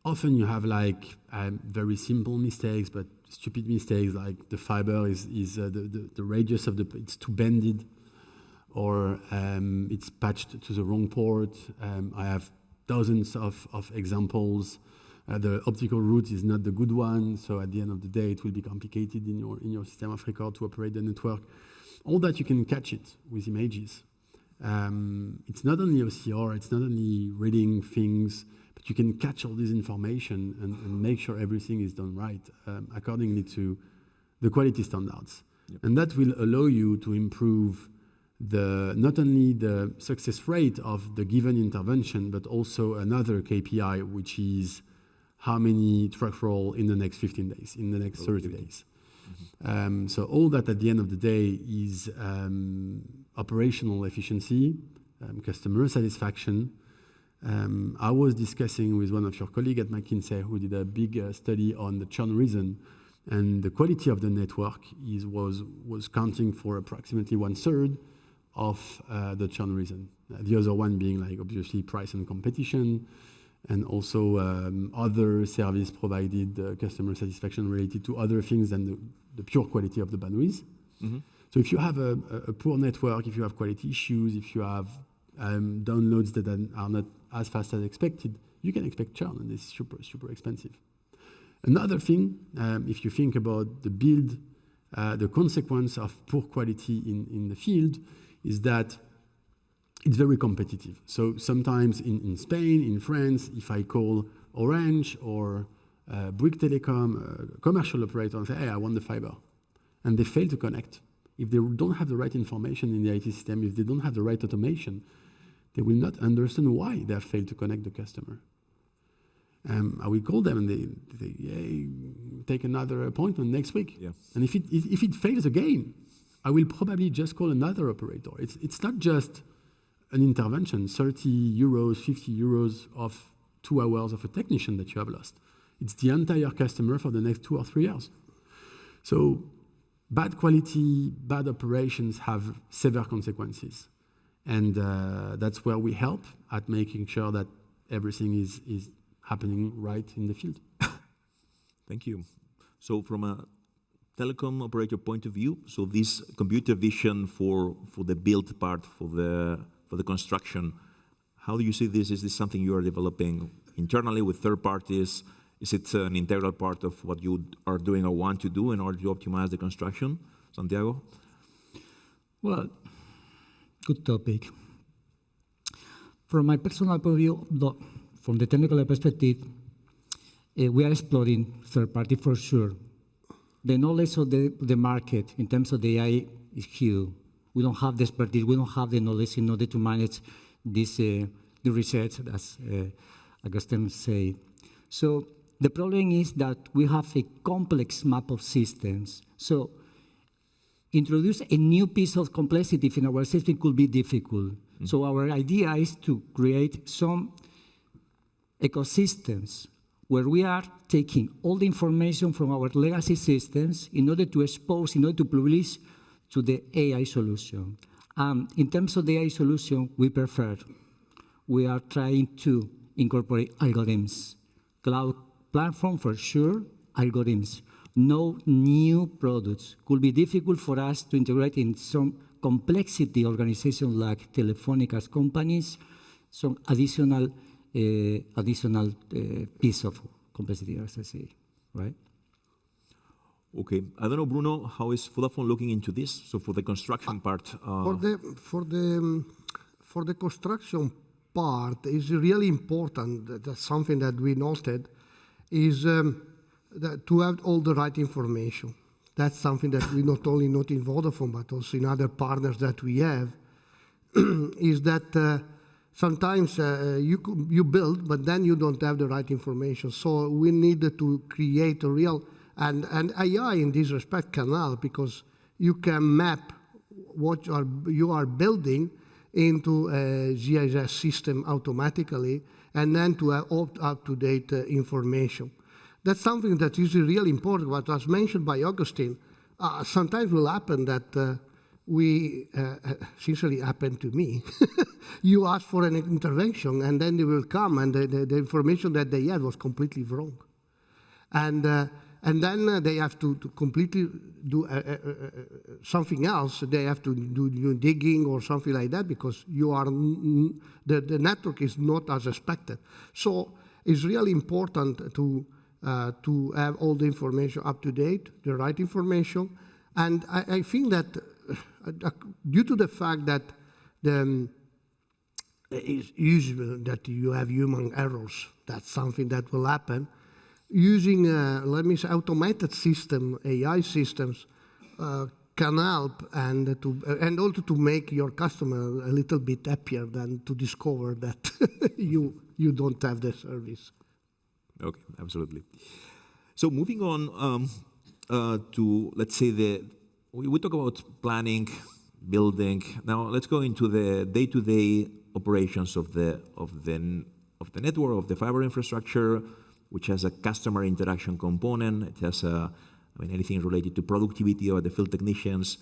Often you have like very simple mistakes, but stupid mistakes, like the fiber is the radius of it's too bended, or it's patched to the wrong port. I have dozens of examples. The optical route is not the good one, so at the end of the day, it will be complicated in your system of record to operate the network. All that you can catch it with images. It's not only OCR, it's not only reading things, but you can catch all this information and make sure everything is done right accordingly to the quality standards. Yep. And that will allow you to improve not only the success rate of the given intervention, but also another KPI, which is how many truck roll in the next 15 days, in the next 30 days. Mm-hmm. So all that at the end of the day is operational efficiency, customer satisfaction. I was discussing with one of your colleagues at McKinsey who did a big study on the churn reason, and the quality of the network was counting for approximately 1/3 of the churn reason. The other one being like obviously price and competition, and also other service provided customer satisfaction related to other things than the pure quality of the bandwidth. Mm-hmm. So if you have a poor network, if you have quality issues, if you have downloads that are not as fast as expected, you can expect churn, and it's super, super expensive. Another thing, if you think about the build, the consequence of poor quality in the field is that it's very competitive. So sometimes in Spain, in France, if I call Orange or Bouygues Telecom, a commercial operator, and say, hey, I want the fiber, and they fail to connect, if they don't have the right information in the IT system, if they don't have the right automation, they will not understand why they have failed to connect the customer. I will call them and they take another appointment next week. Yeah. And if it fails again, I will probably just call another operator. It's not just an intervention, 30 euros, 50 euros of 2 hours of a technician that you have lost. It's the entire customer for the next 2 or 3 years. So bad quality, bad operations have severe consequences. And that's where we help at making sure that everything is happening right in the field.
Thank you. So from a telecom operator point of view, so this computer vision for the build part, for the construction, how do you see this? Is this something you are developing internally with third parties? Is it an integral part of what you are doing or want to do in order to optimize the construction? Santiago?
Well, good topic. From my personal point of view, from the technical perspective, we are exploring third party for sure. The knowledge of the market in terms of the AI is huge. We don't have the expertise, we don't have the knowledge in order to manage this the research, as Agustin said. So the problem is that we have a complex map of systems. So introduce a new piece of complexity in our system could be difficult. Mm-hmm. So our idea is to create some ecosystems where we are taking all the information from our legacy systems in order to expose, in order to publish to the AI solution. In terms of the AI solution, we are trying to incorporate algorithms. Cloud platform for sure, algorithms. No new products. Could be difficult for us to integrate in some complexity organizations like Telefónica's companies, some additional piece of complexity, as I say, right?
Okay, I don't know, Bruno, how is Vodafone looking into this? So for the construction part,
for the construction part is really important. That's something that we noted, is that to have all the right information. That's something that we not only note in Vodafone, but also in other partners that we have, is that sometimes you build, but then you don't have the right information. So we need to create a real, and AI in this respect can help, because you can map what you are building into a GIS system automatically, and then to have up-to-date information. That's something that is really important. What was mentioned by Augustine, sometimes will happen that sincerely happened to me. You ask for an intervention, and then they will come, and the information that they had was completely wrong. And then they have to completely do something else. They have to do digging or something like that, because the network is not as expected. So it's really important to have all the information up to date, the right information. And I think that due to the fact that it's usual that you have human errors, that's something that will happen. Using, let me say, automated system, AI systems, can help, and also to make your customer a little bit happier than to discover that you don't have the service.
Okay, absolutely. So moving on to, let's say, we talk about planning, building. Now let's go into the day-to-day operations of the network, of the fiber infrastructure, which has a customer interaction component. It has anything related to productivity of the field technicians.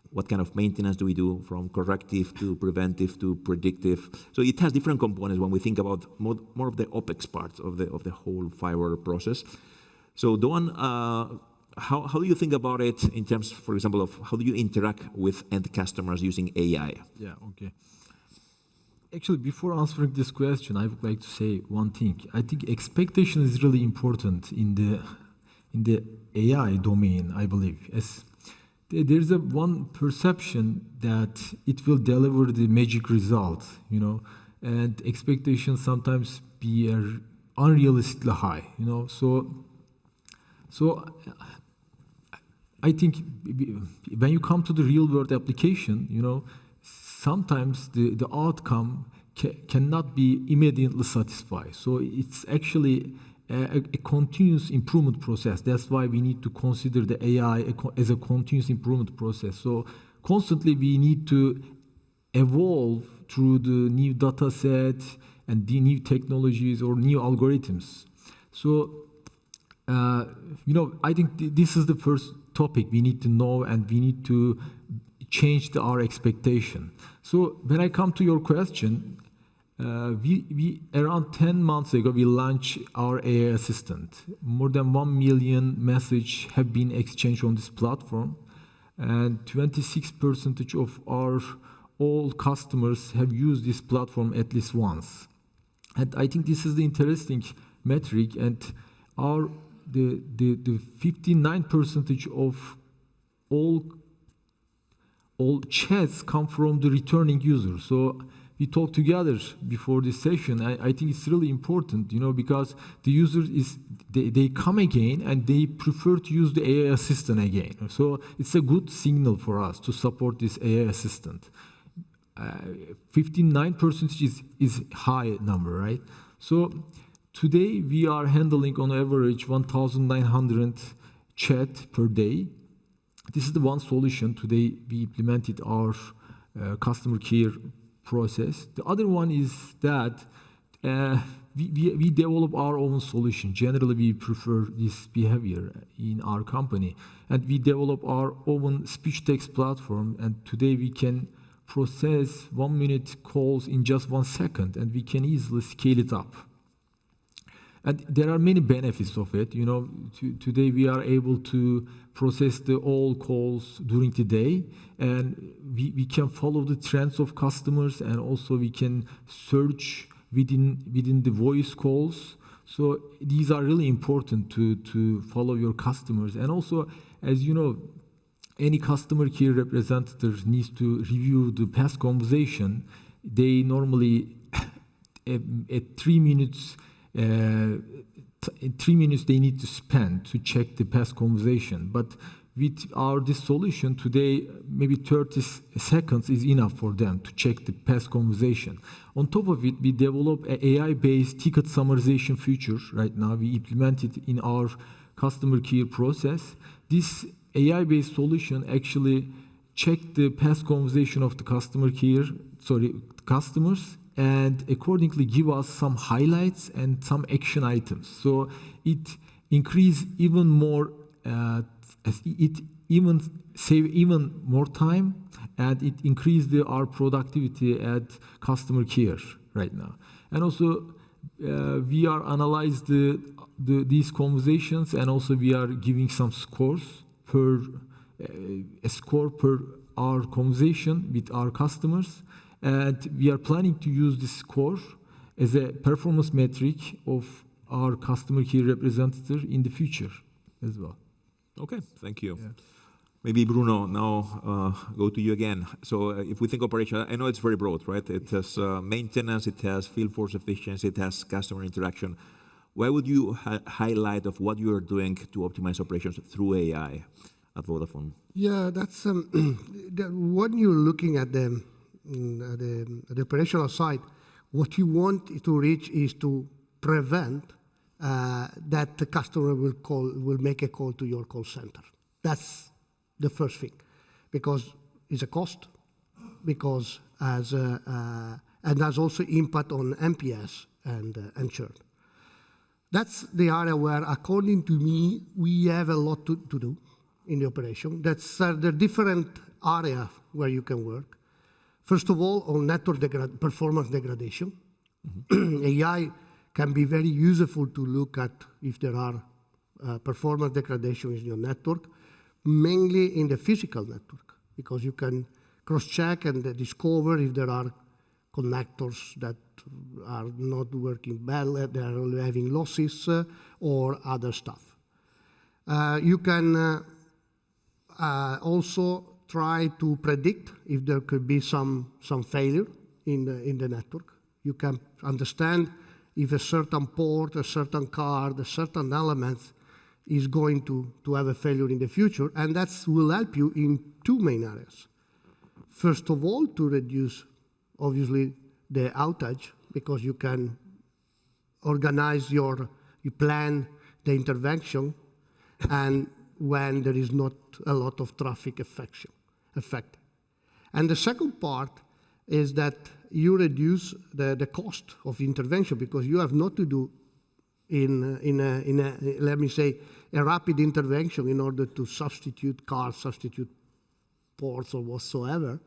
What kind of maintenance do we do, from corrective to preventive to predictive? So it has different components when we think about more of the OpEx part of the whole fiber process. So Doan, how do you think about it in terms, for example, of how do you interact with end customers using AI?
Yeah, okay. Actually, before answering this question, I would like to say one thing. I think expectation is really important in the AI domain, I believe. There's one perception that it will deliver the magic result, and expectations sometimes be unrealistically high, So I think when you come to the real world application, sometimes the outcome cannot be immediately satisfied. So it's actually a continuous improvement process. That's why we need to consider the AI as a continuous improvement process. So constantly we need to evolve through the new data set and the new technologies or new algorithms. So, I think this is the first topic we need to know, and we need to change our expectation. So when I come to your question, we around 10 months ago, we launched our AI assistant. More than 1 million messages have been exchanged on this platform, and 26% of our all customers have used this platform at least once. And I think this is the interesting metric, and the 59% of all chats come from the returning user. So we talked together before this session. I think it's really important, because the users they come again and they prefer to use the AI assistant again. So it's a good signal for us to support this AI assistant. 59% is high number, right? So today we are handling on average 1,900 chat per day. This is the one solution. Today we implemented our customer care process. The other one is that we develop our own solution. Generally, we prefer this behavior in our company, and we develop our own speech-text platform. And today we can process 1-minute calls in just 1 second, and we can easily scale it up. And there are many benefits of it. Today we are able to process all calls during the day, and we can follow the trends of customers, and also we can search within the voice calls. So these are really important to follow your customers. And also, as you know, any customer care representative needs to review the past conversation. They normally at 3 minutes. 3 minutes they need to spend to check the past conversation. But with this solution today, maybe 30 seconds is enough for them to check the past conversation. On top of it, we develop an AI-based ticket summarization feature right now. We implement it in our customer care process. This AI-based solution actually check the past conversation of the customers, and accordingly give us some highlights and some action items. So it increase even more, it even save even more time, and it increase our productivity at customer care right now. And also, we are analyze these conversations, and also we are giving some scores per a score per our conversation with our customers. And we are planning to use this score as a performance metric of our customer care representative in the future as well.
Okay, thank you.
Yeah.
Maybe Bruno, now go to you again. So if we think operation, I know it's very broad, right? It has maintenance, it has field force efficiency, it has customer interaction. Why would you highlight of what you are doing to optimize operations through AI at Vodafone?
Yeah, that's when you're looking at the operational side, what you want to reach is to prevent that the customer will make a call to your call center. That's the first thing, because it's a cost, because and has also impact on NPS and churn. That's the area where, according to me, we have a lot to do in the operation. That's the different area where you can work. First of all, on network performance degradation. Mm-hmm. AI can be very useful to look at if there are performance degradation in your network, mainly in the physical network, because you can cross-check and discover if there are connectors that are not working well, they are having losses or other stuff. You can also try to predict if there could be some failure in the network. You can understand if a certain port, a certain card, a certain element is going to have a failure in the future, and that will help you in two main areas. First of all, to reduce, obviously, the outage, because you can organize you plan the intervention, and when there is not a lot of traffic affect. And the second part is that you reduce the cost of intervention, because you have not to do in a let me say, a rapid intervention in order to substitute cars, substitute ports or whatsoever.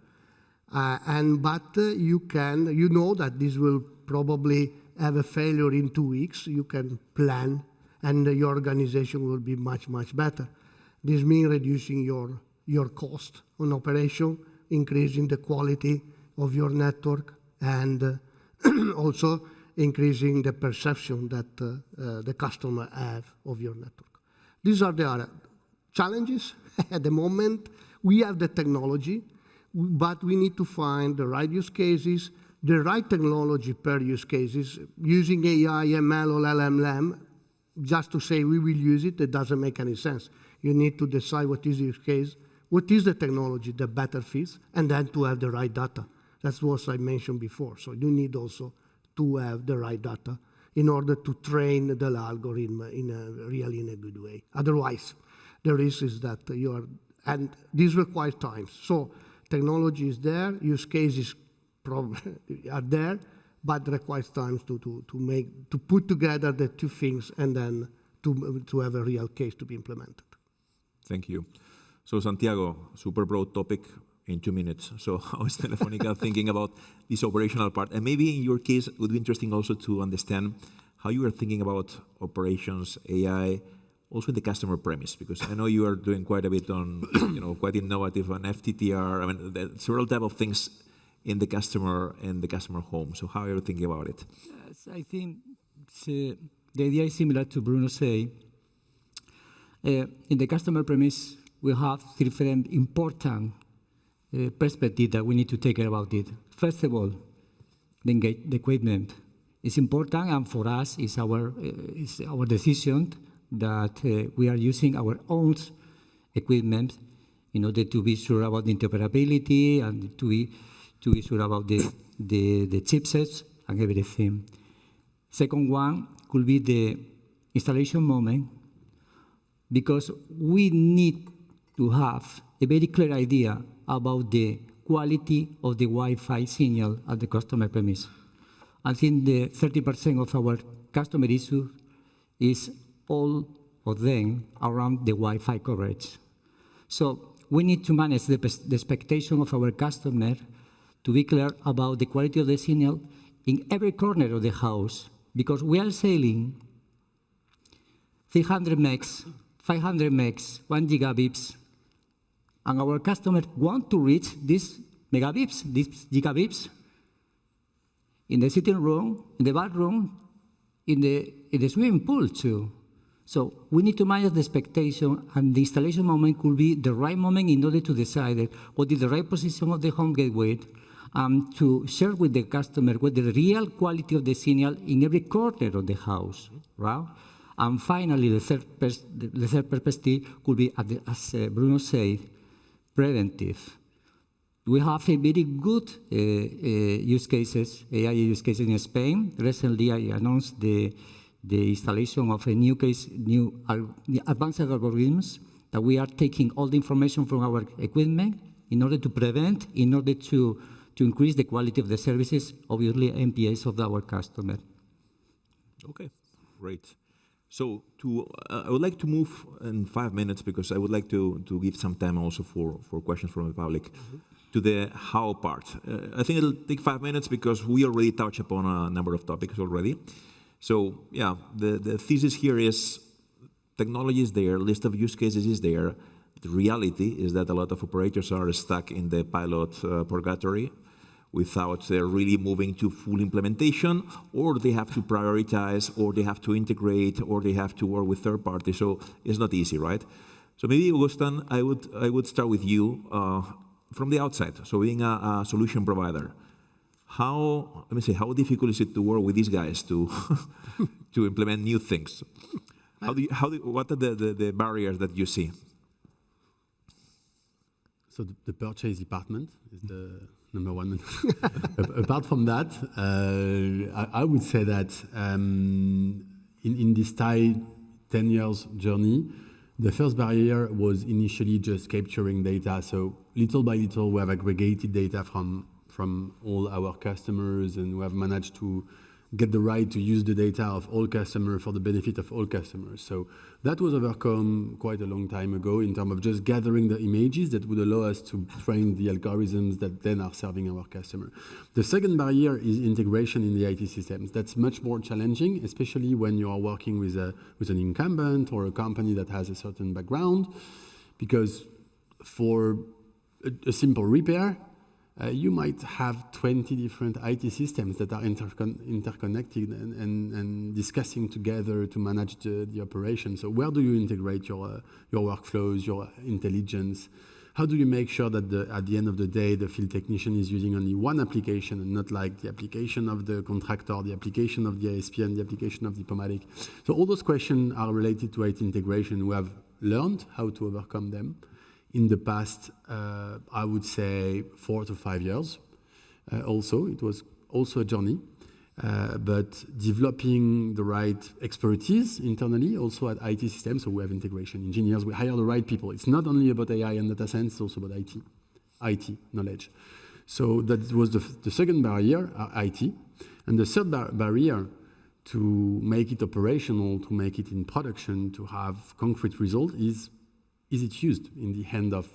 But you know that this will probably have a failure in 2 weeks. You can plan, and your organization will be much, much better. This means reducing your cost on operation, increasing the quality of your network, and also increasing the perception that the customer have of your network. These are the challenges at the moment. We have the technology, but we need to find the right use cases, the right technology per use cases. Using AI, ML, or LLM, just to say we will use it, it doesn't make any sense. You need to decide what is the use case, what is the technology that better fits, and then to have the right data. That's what I mentioned before. So you need also to have the right data in order to train the algorithm in a good way. Otherwise, the risk is that and this requires time. So technology is there, use cases are there, but requires time to put together the two things, and then to have a real case to be implemented.
Thank you. So Santiago, super broad topic in 2 minutes. So how is Telefónica thinking about this operational part? And maybe in your case, it would be interesting also to understand how you are thinking about operations, AI, also in the customer premise, because I know you are doing quite a bit on, quite innovative on FTTR. I mean, there are several type of things in the customer home. So how are you thinking about it?
Yes, I think the idea is similar to Bruno say. In the customer premise, we have different important perspectives that we need to take care about it. First of all, the equipment It's important, and for us, it's our decision that we are using our own equipment in order to be sure about the interoperability and to be sure about the chipsets and everything. Second one could be the installation moment, because we need to have a very clear idea about the quality of the Wi-Fi signal at the customer premise. I think the 30% of our customer issues is all of them around the Wi-Fi coverage. So we need to manage the expectation of our customer to be clear about the quality of the signal in every corner of the house, because we are selling 300 megs, 500 megs, 1 gigabits, and our customers want to reach these megabits, these gigabits, in the sitting room, in the bathroom, in the swimming pool too. So we need to manage the expectation, and the installation moment could be the right moment in order to decide what is the right position of the home gateway, to share with the customer what the real quality of the signal in every corner of the house, right? And finally, the third perspective could be, as Bruno said, preventive. We have a very good use cases, AI use cases in Spain. Recently, I announced the installation of a new advanced algorithms that we are taking all the information from our equipment in order to prevent, in order to increase the quality of the services, obviously NPS of our customer.
Okay, great. So I would like to move in 5 minutes, because I would like to give some time also for questions from the public, to the how part. I think it'll take 5 minutes because we already touched upon a number of topics already. So yeah, the thesis here is technology is there, list of use cases is there. The reality is that a lot of operators are stuck in the pilot purgatory without really moving to full implementation, or they have to prioritize, or they have to integrate, or they have to work with third parties. So it's not easy, right? So maybe, Augustin, I would start with you from the outside. So being a solution provider, how difficult is it to work with these guys to to implement new things? What are the barriers that you see?
So the purchase department is the number one. Apart from that, I would say that in this 10 years journey, the first barrier was initially just capturing data. So little by little, we have aggregated data from all our customers, and we have managed to get the right to use the data of all customers for the benefit of all customers. So that was overcome quite a long time ago in terms of just gathering the images that would allow us to train the algorithms that then are serving our customer. The second barrier is integration in the IT systems. That's much more challenging, especially when you are working with an incumbent or a company that has a certain background, because for a simple repair, you might have 20 different IT systems that are interconnected and discussing together to manage the operation. So where do you integrate your workflows, your intelligence? How do you make sure that at the end of the day, the field technician is using only one application and not like the application of the contractor, the application of the ISP, and the application of the Diplomatic? So all those questions are related to IT integration. We have learned how to overcome them in the past, I would say 4 to 5 years. Also, it was also a journey, but developing the right expertise internally, also at IT systems. So we have integration engineers, we hire the right people. It's not only about AI and data science, it's also about IT knowledge. So that was the second barrier, IT. And the third barrier, to make it operational, to make it in production, to have concrete result is it used in the hand of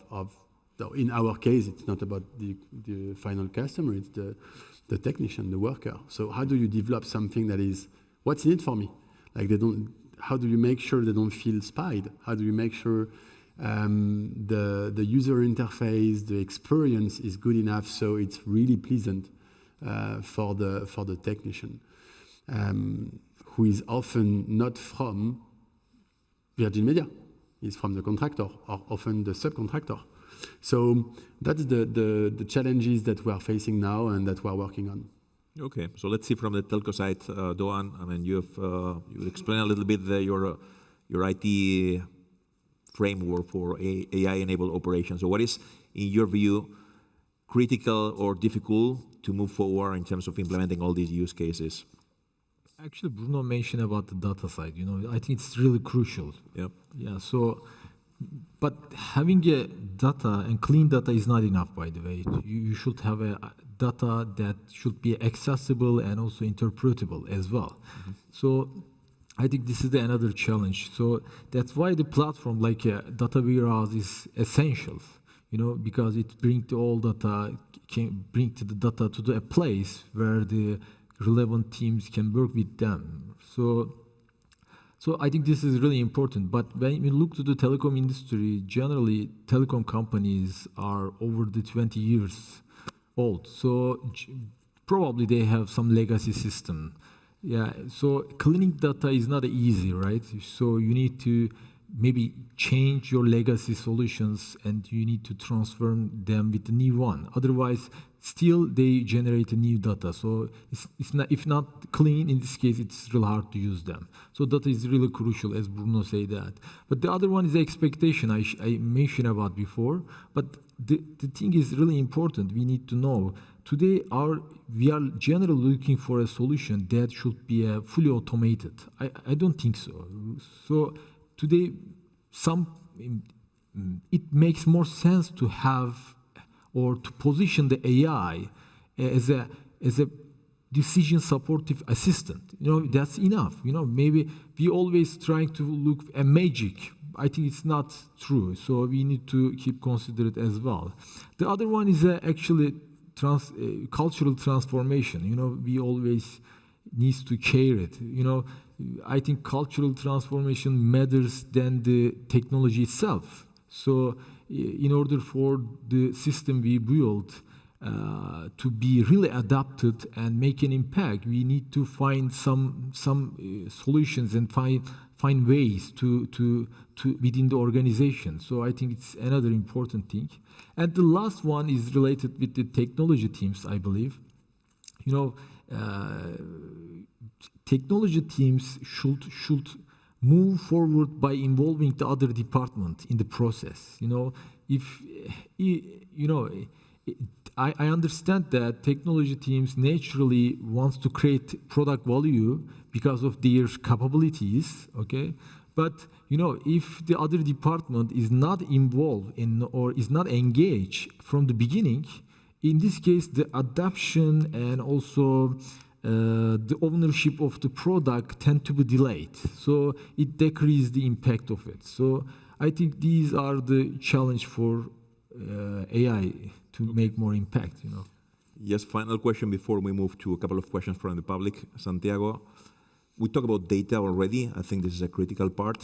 in our case, it's not about the final customer, it's the technician, the worker. So how do you develop something that is, what's in it for me? Like how do you make sure they don't feel spied? How do you make sure the user interface, the experience is good enough so it's really pleasant for the technician, who is often not from Virgin Media. Is from the contractor, or often the subcontractor. So that's the challenges that we are facing now and that we are working on.
Okay, so let's see from the telco side, Doan. I mean, you explained a little bit your IT framework for AI-enabled operations. So what is, in your view, critical or difficult to move forward in terms of implementing all these use cases?
Actually, Bruno mentioned about the data side. I think it's really crucial.
Yep.
Yeah. So, but having a data and clean data is not enough. By the way, you should have a data that should be accessible and also interpretable as well. Mm-hmm. So, I think this is another challenge. So that's why the platform like a data warehouse is essential. Because it brings all data, can bring the data to a place where the relevant teams can work with them. So I think this is really important. But when you look to the telecom industry, generally telecom companies are over the 20 years old. So probably they have some legacy system. Yeah. So cleaning data is not easy, right? So you need to maybe change your legacy solutions and you need to transform them with the new one. Otherwise, still they generate a new data. So it's not, if not clean, in this case, it's really hard to use them. So data is really crucial, as Bruno said that. But the other one is the expectation I mentioned about before. But the thing is really important. We need to know. Today, we are generally looking for a solution that should be fully automated. I don't think so. So today, it makes more sense to have or to position the AI as a decision supportive assistant. That's enough. Maybe we always trying to look at magic. I think it's not true. So we need to keep consider it as well. The other one is actually cultural transformation. We always needs to care it. I think cultural transformation matters than the technology itself. So in order for the system we build to be really adapted and make an impact, we need to find some solutions and find ways to within the organization. So I think it's another important thing. And the last one is related with the technology teams, I believe. Technology teams should move forward by involving the other department in the process. I understand that technology teams naturally wants to create product value because of their capabilities. Okay, but if the other department is not involved in or is not engaged from the beginning, in this case, the adoption and also the ownership of the product tend to be delayed. So it decreases the impact of it. So I think these are the challenge for AI to make more impact.
Yes, final question before we move to a couple of questions from the public. Santiago, we talked about data already. I think this is a critical part.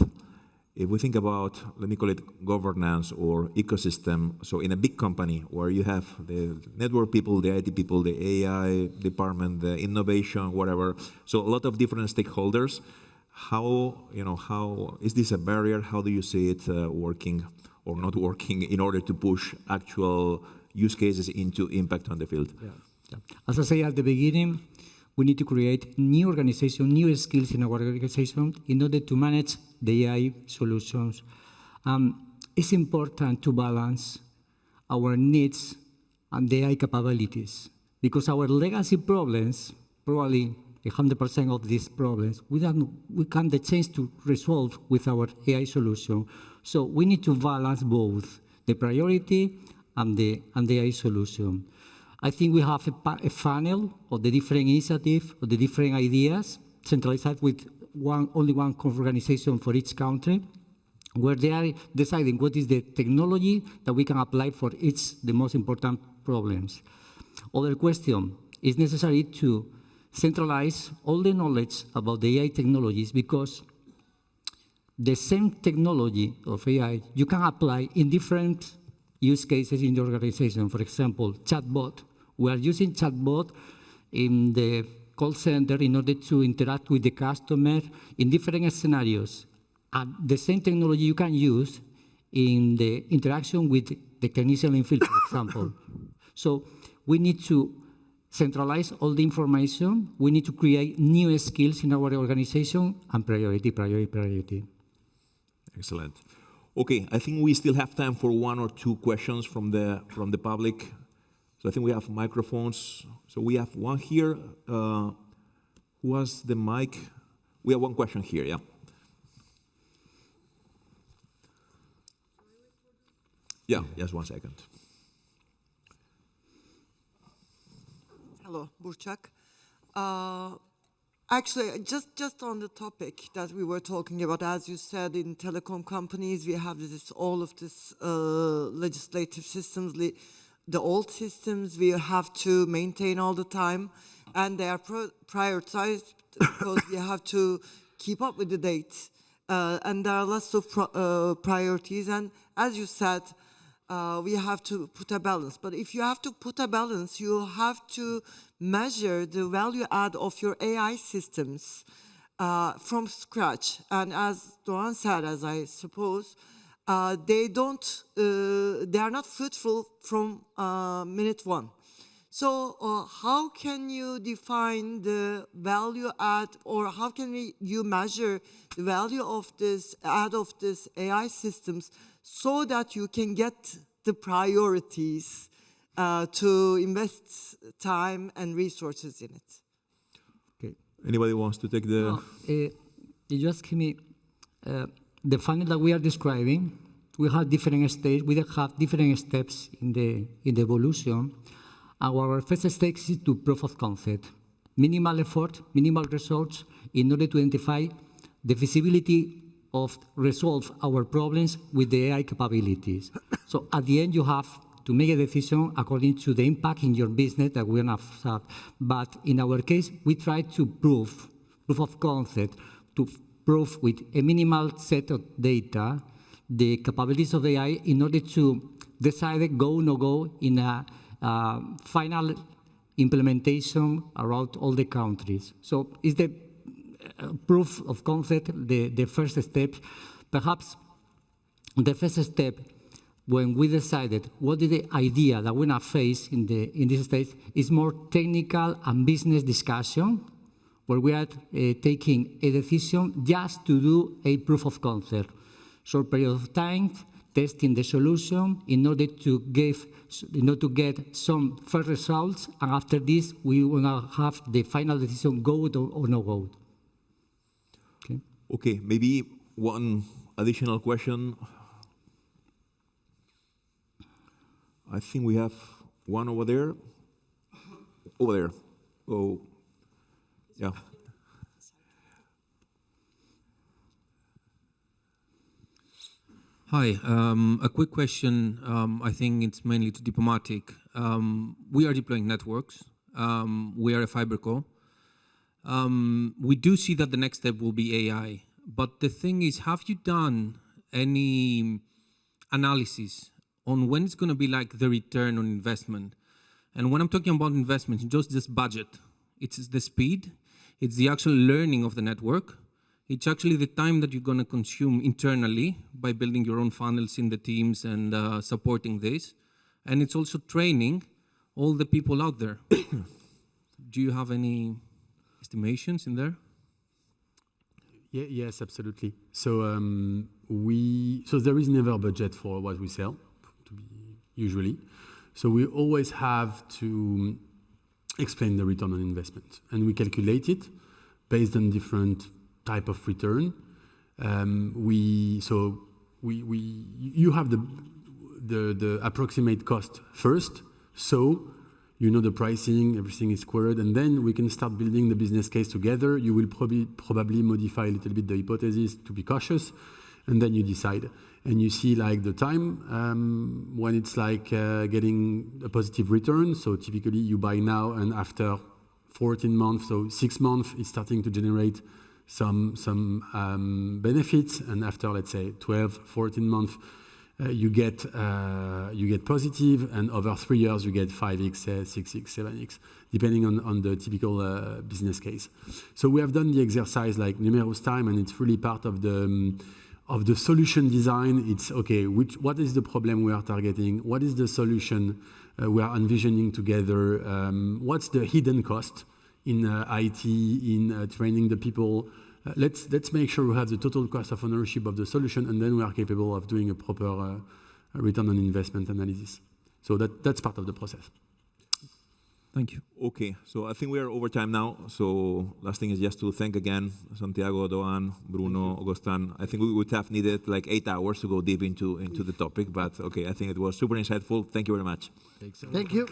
If we think about, let me call it governance or ecosystem, so in a big company where you have the network people, the IT people, the AI department, the innovation, whatever, so a lot of different stakeholders, how is this a barrier? How do you see it working or not working in order to push actual use cases into impact on the field?
Yeah. As I said at the beginning, we need to create new organization, new skills in our organization in order to manage the AI solutions. It's important to balance our needs and the AI capabilities because our legacy problems, probably 100% of these problems, we can't the chance to resolve with our AI solution. So we need to balance both the priority and the AI solution. I think we have a funnel of the different initiatives, of the different ideas, centralized with only one organization for each country, where they are deciding what is the technology that we can apply for each the most important problems. Other question, is necessary to centralize all the knowledge about the AI technologies because the same technology of AI you can apply in different use cases in the organization. For example, chatbot. We are using chatbot in the call center in order to interact with the customer in different scenarios. And the same technology you can use in the interaction with the technician in field, for example. So we need to centralize all the information. We need to create new skills in our organization, and priority.
Excellent. Okay, I think we still have time for one or two questions from the public. So I think we have microphones. So we have one here. Who has the mic? We have one question here, yeah. Yeah, just 1 second.
Hello, Burçak. Actually, just on the topic that we were talking about, as you said, in telecom companies, we have all of this legislative systems, the old systems we have to maintain all the time, and they are prioritized because we have to keep up with the dates, and there are lots of priorities. And as you said, we have to put a balance. But if you have to put a balance, you have to measure the value add of your AI systems from scratch. And as Doğan said, as I suppose, they are not fruitful from minute one. So how can you define the value add, or how can you measure the value of this AI systems so that you can get the priorities to invest time and resources in it?
Okay. Anybody wants to take the...
You ask me, the funnel that we are describing, we have different stages. We have different steps in the evolution. Our first stage is to proof of concept. Minimal effort, minimal results in order to identify the feasibility of resolve our problems with the AI capabilities. So at the end, you have to make a decision according to the impact in your business that we're not have. But in our case, we try to proof of concept, to prove with a minimal set of data the capabilities of AI in order to decide go, no go in a final implementation around all the countries. So is the proof of concept the first step? Perhaps the first step when we decided what is the idea that we're going to face in this stage is more technical and business discussion, where we are taking a decision just to do a proof of concept. Short period of time, testing the solution in order to get some first results, and after this, we will now have the final decision, go or no go. Okay.
Okay, maybe one additional question. I think we have one over there. Over there. Oh, yeah.
Hi, a quick question. I think it's mainly to Diplomatic. We are deploying networks. We are a Fibre co. We do see that the next step will be AI. But the thing is, have you done any analysis on when it's going to be like the return on investment? And when I'm talking about investment, it's just this budget. It's the speed. It's the actual learning of the network. It's actually the time that you're going to consume internally by building your own funnels in the teams and supporting this. And it's also training all the people out there. Do you have any estimations in there?
Yeah, yes, absolutely. So there is never a budget for what we sell, usually. So we always have to explain the return on investment, and we calculate it based on different type of return. You have the approximate cost first, so you know the pricing, everything is squared, and then we can start building the business case together. You will probably modify a little bit the hypothesis to be cautious, and then you decide. And you see like the time when it's like getting a positive return. So typically you buy now, and after 14 months, so 6 months, it's starting to generate some benefits, and after let's say 12, 14 months, you get positive, and over 3 years you get 5x, 6x, 7x, depending on the typical business case. So we have done the exercise like numerous times, and it's really part of of the solution design, it's okay, what is the problem we are targeting? What is the solution we are envisioning together? What's the hidden cost in IT, in training the people? Let's make sure we have the total cost of ownership of the solution, and then we are capable of doing a proper return on investment analysis. So that's part of the process.
Thank you.
Okay, so I think we are over time now. So last thing is just to thank again Santiago, Doan, Bruno, Augustin. I think we would have needed like 8 hours to go deep into the topic, but okay, I think it was super insightful. Thank you very much.
Thank you.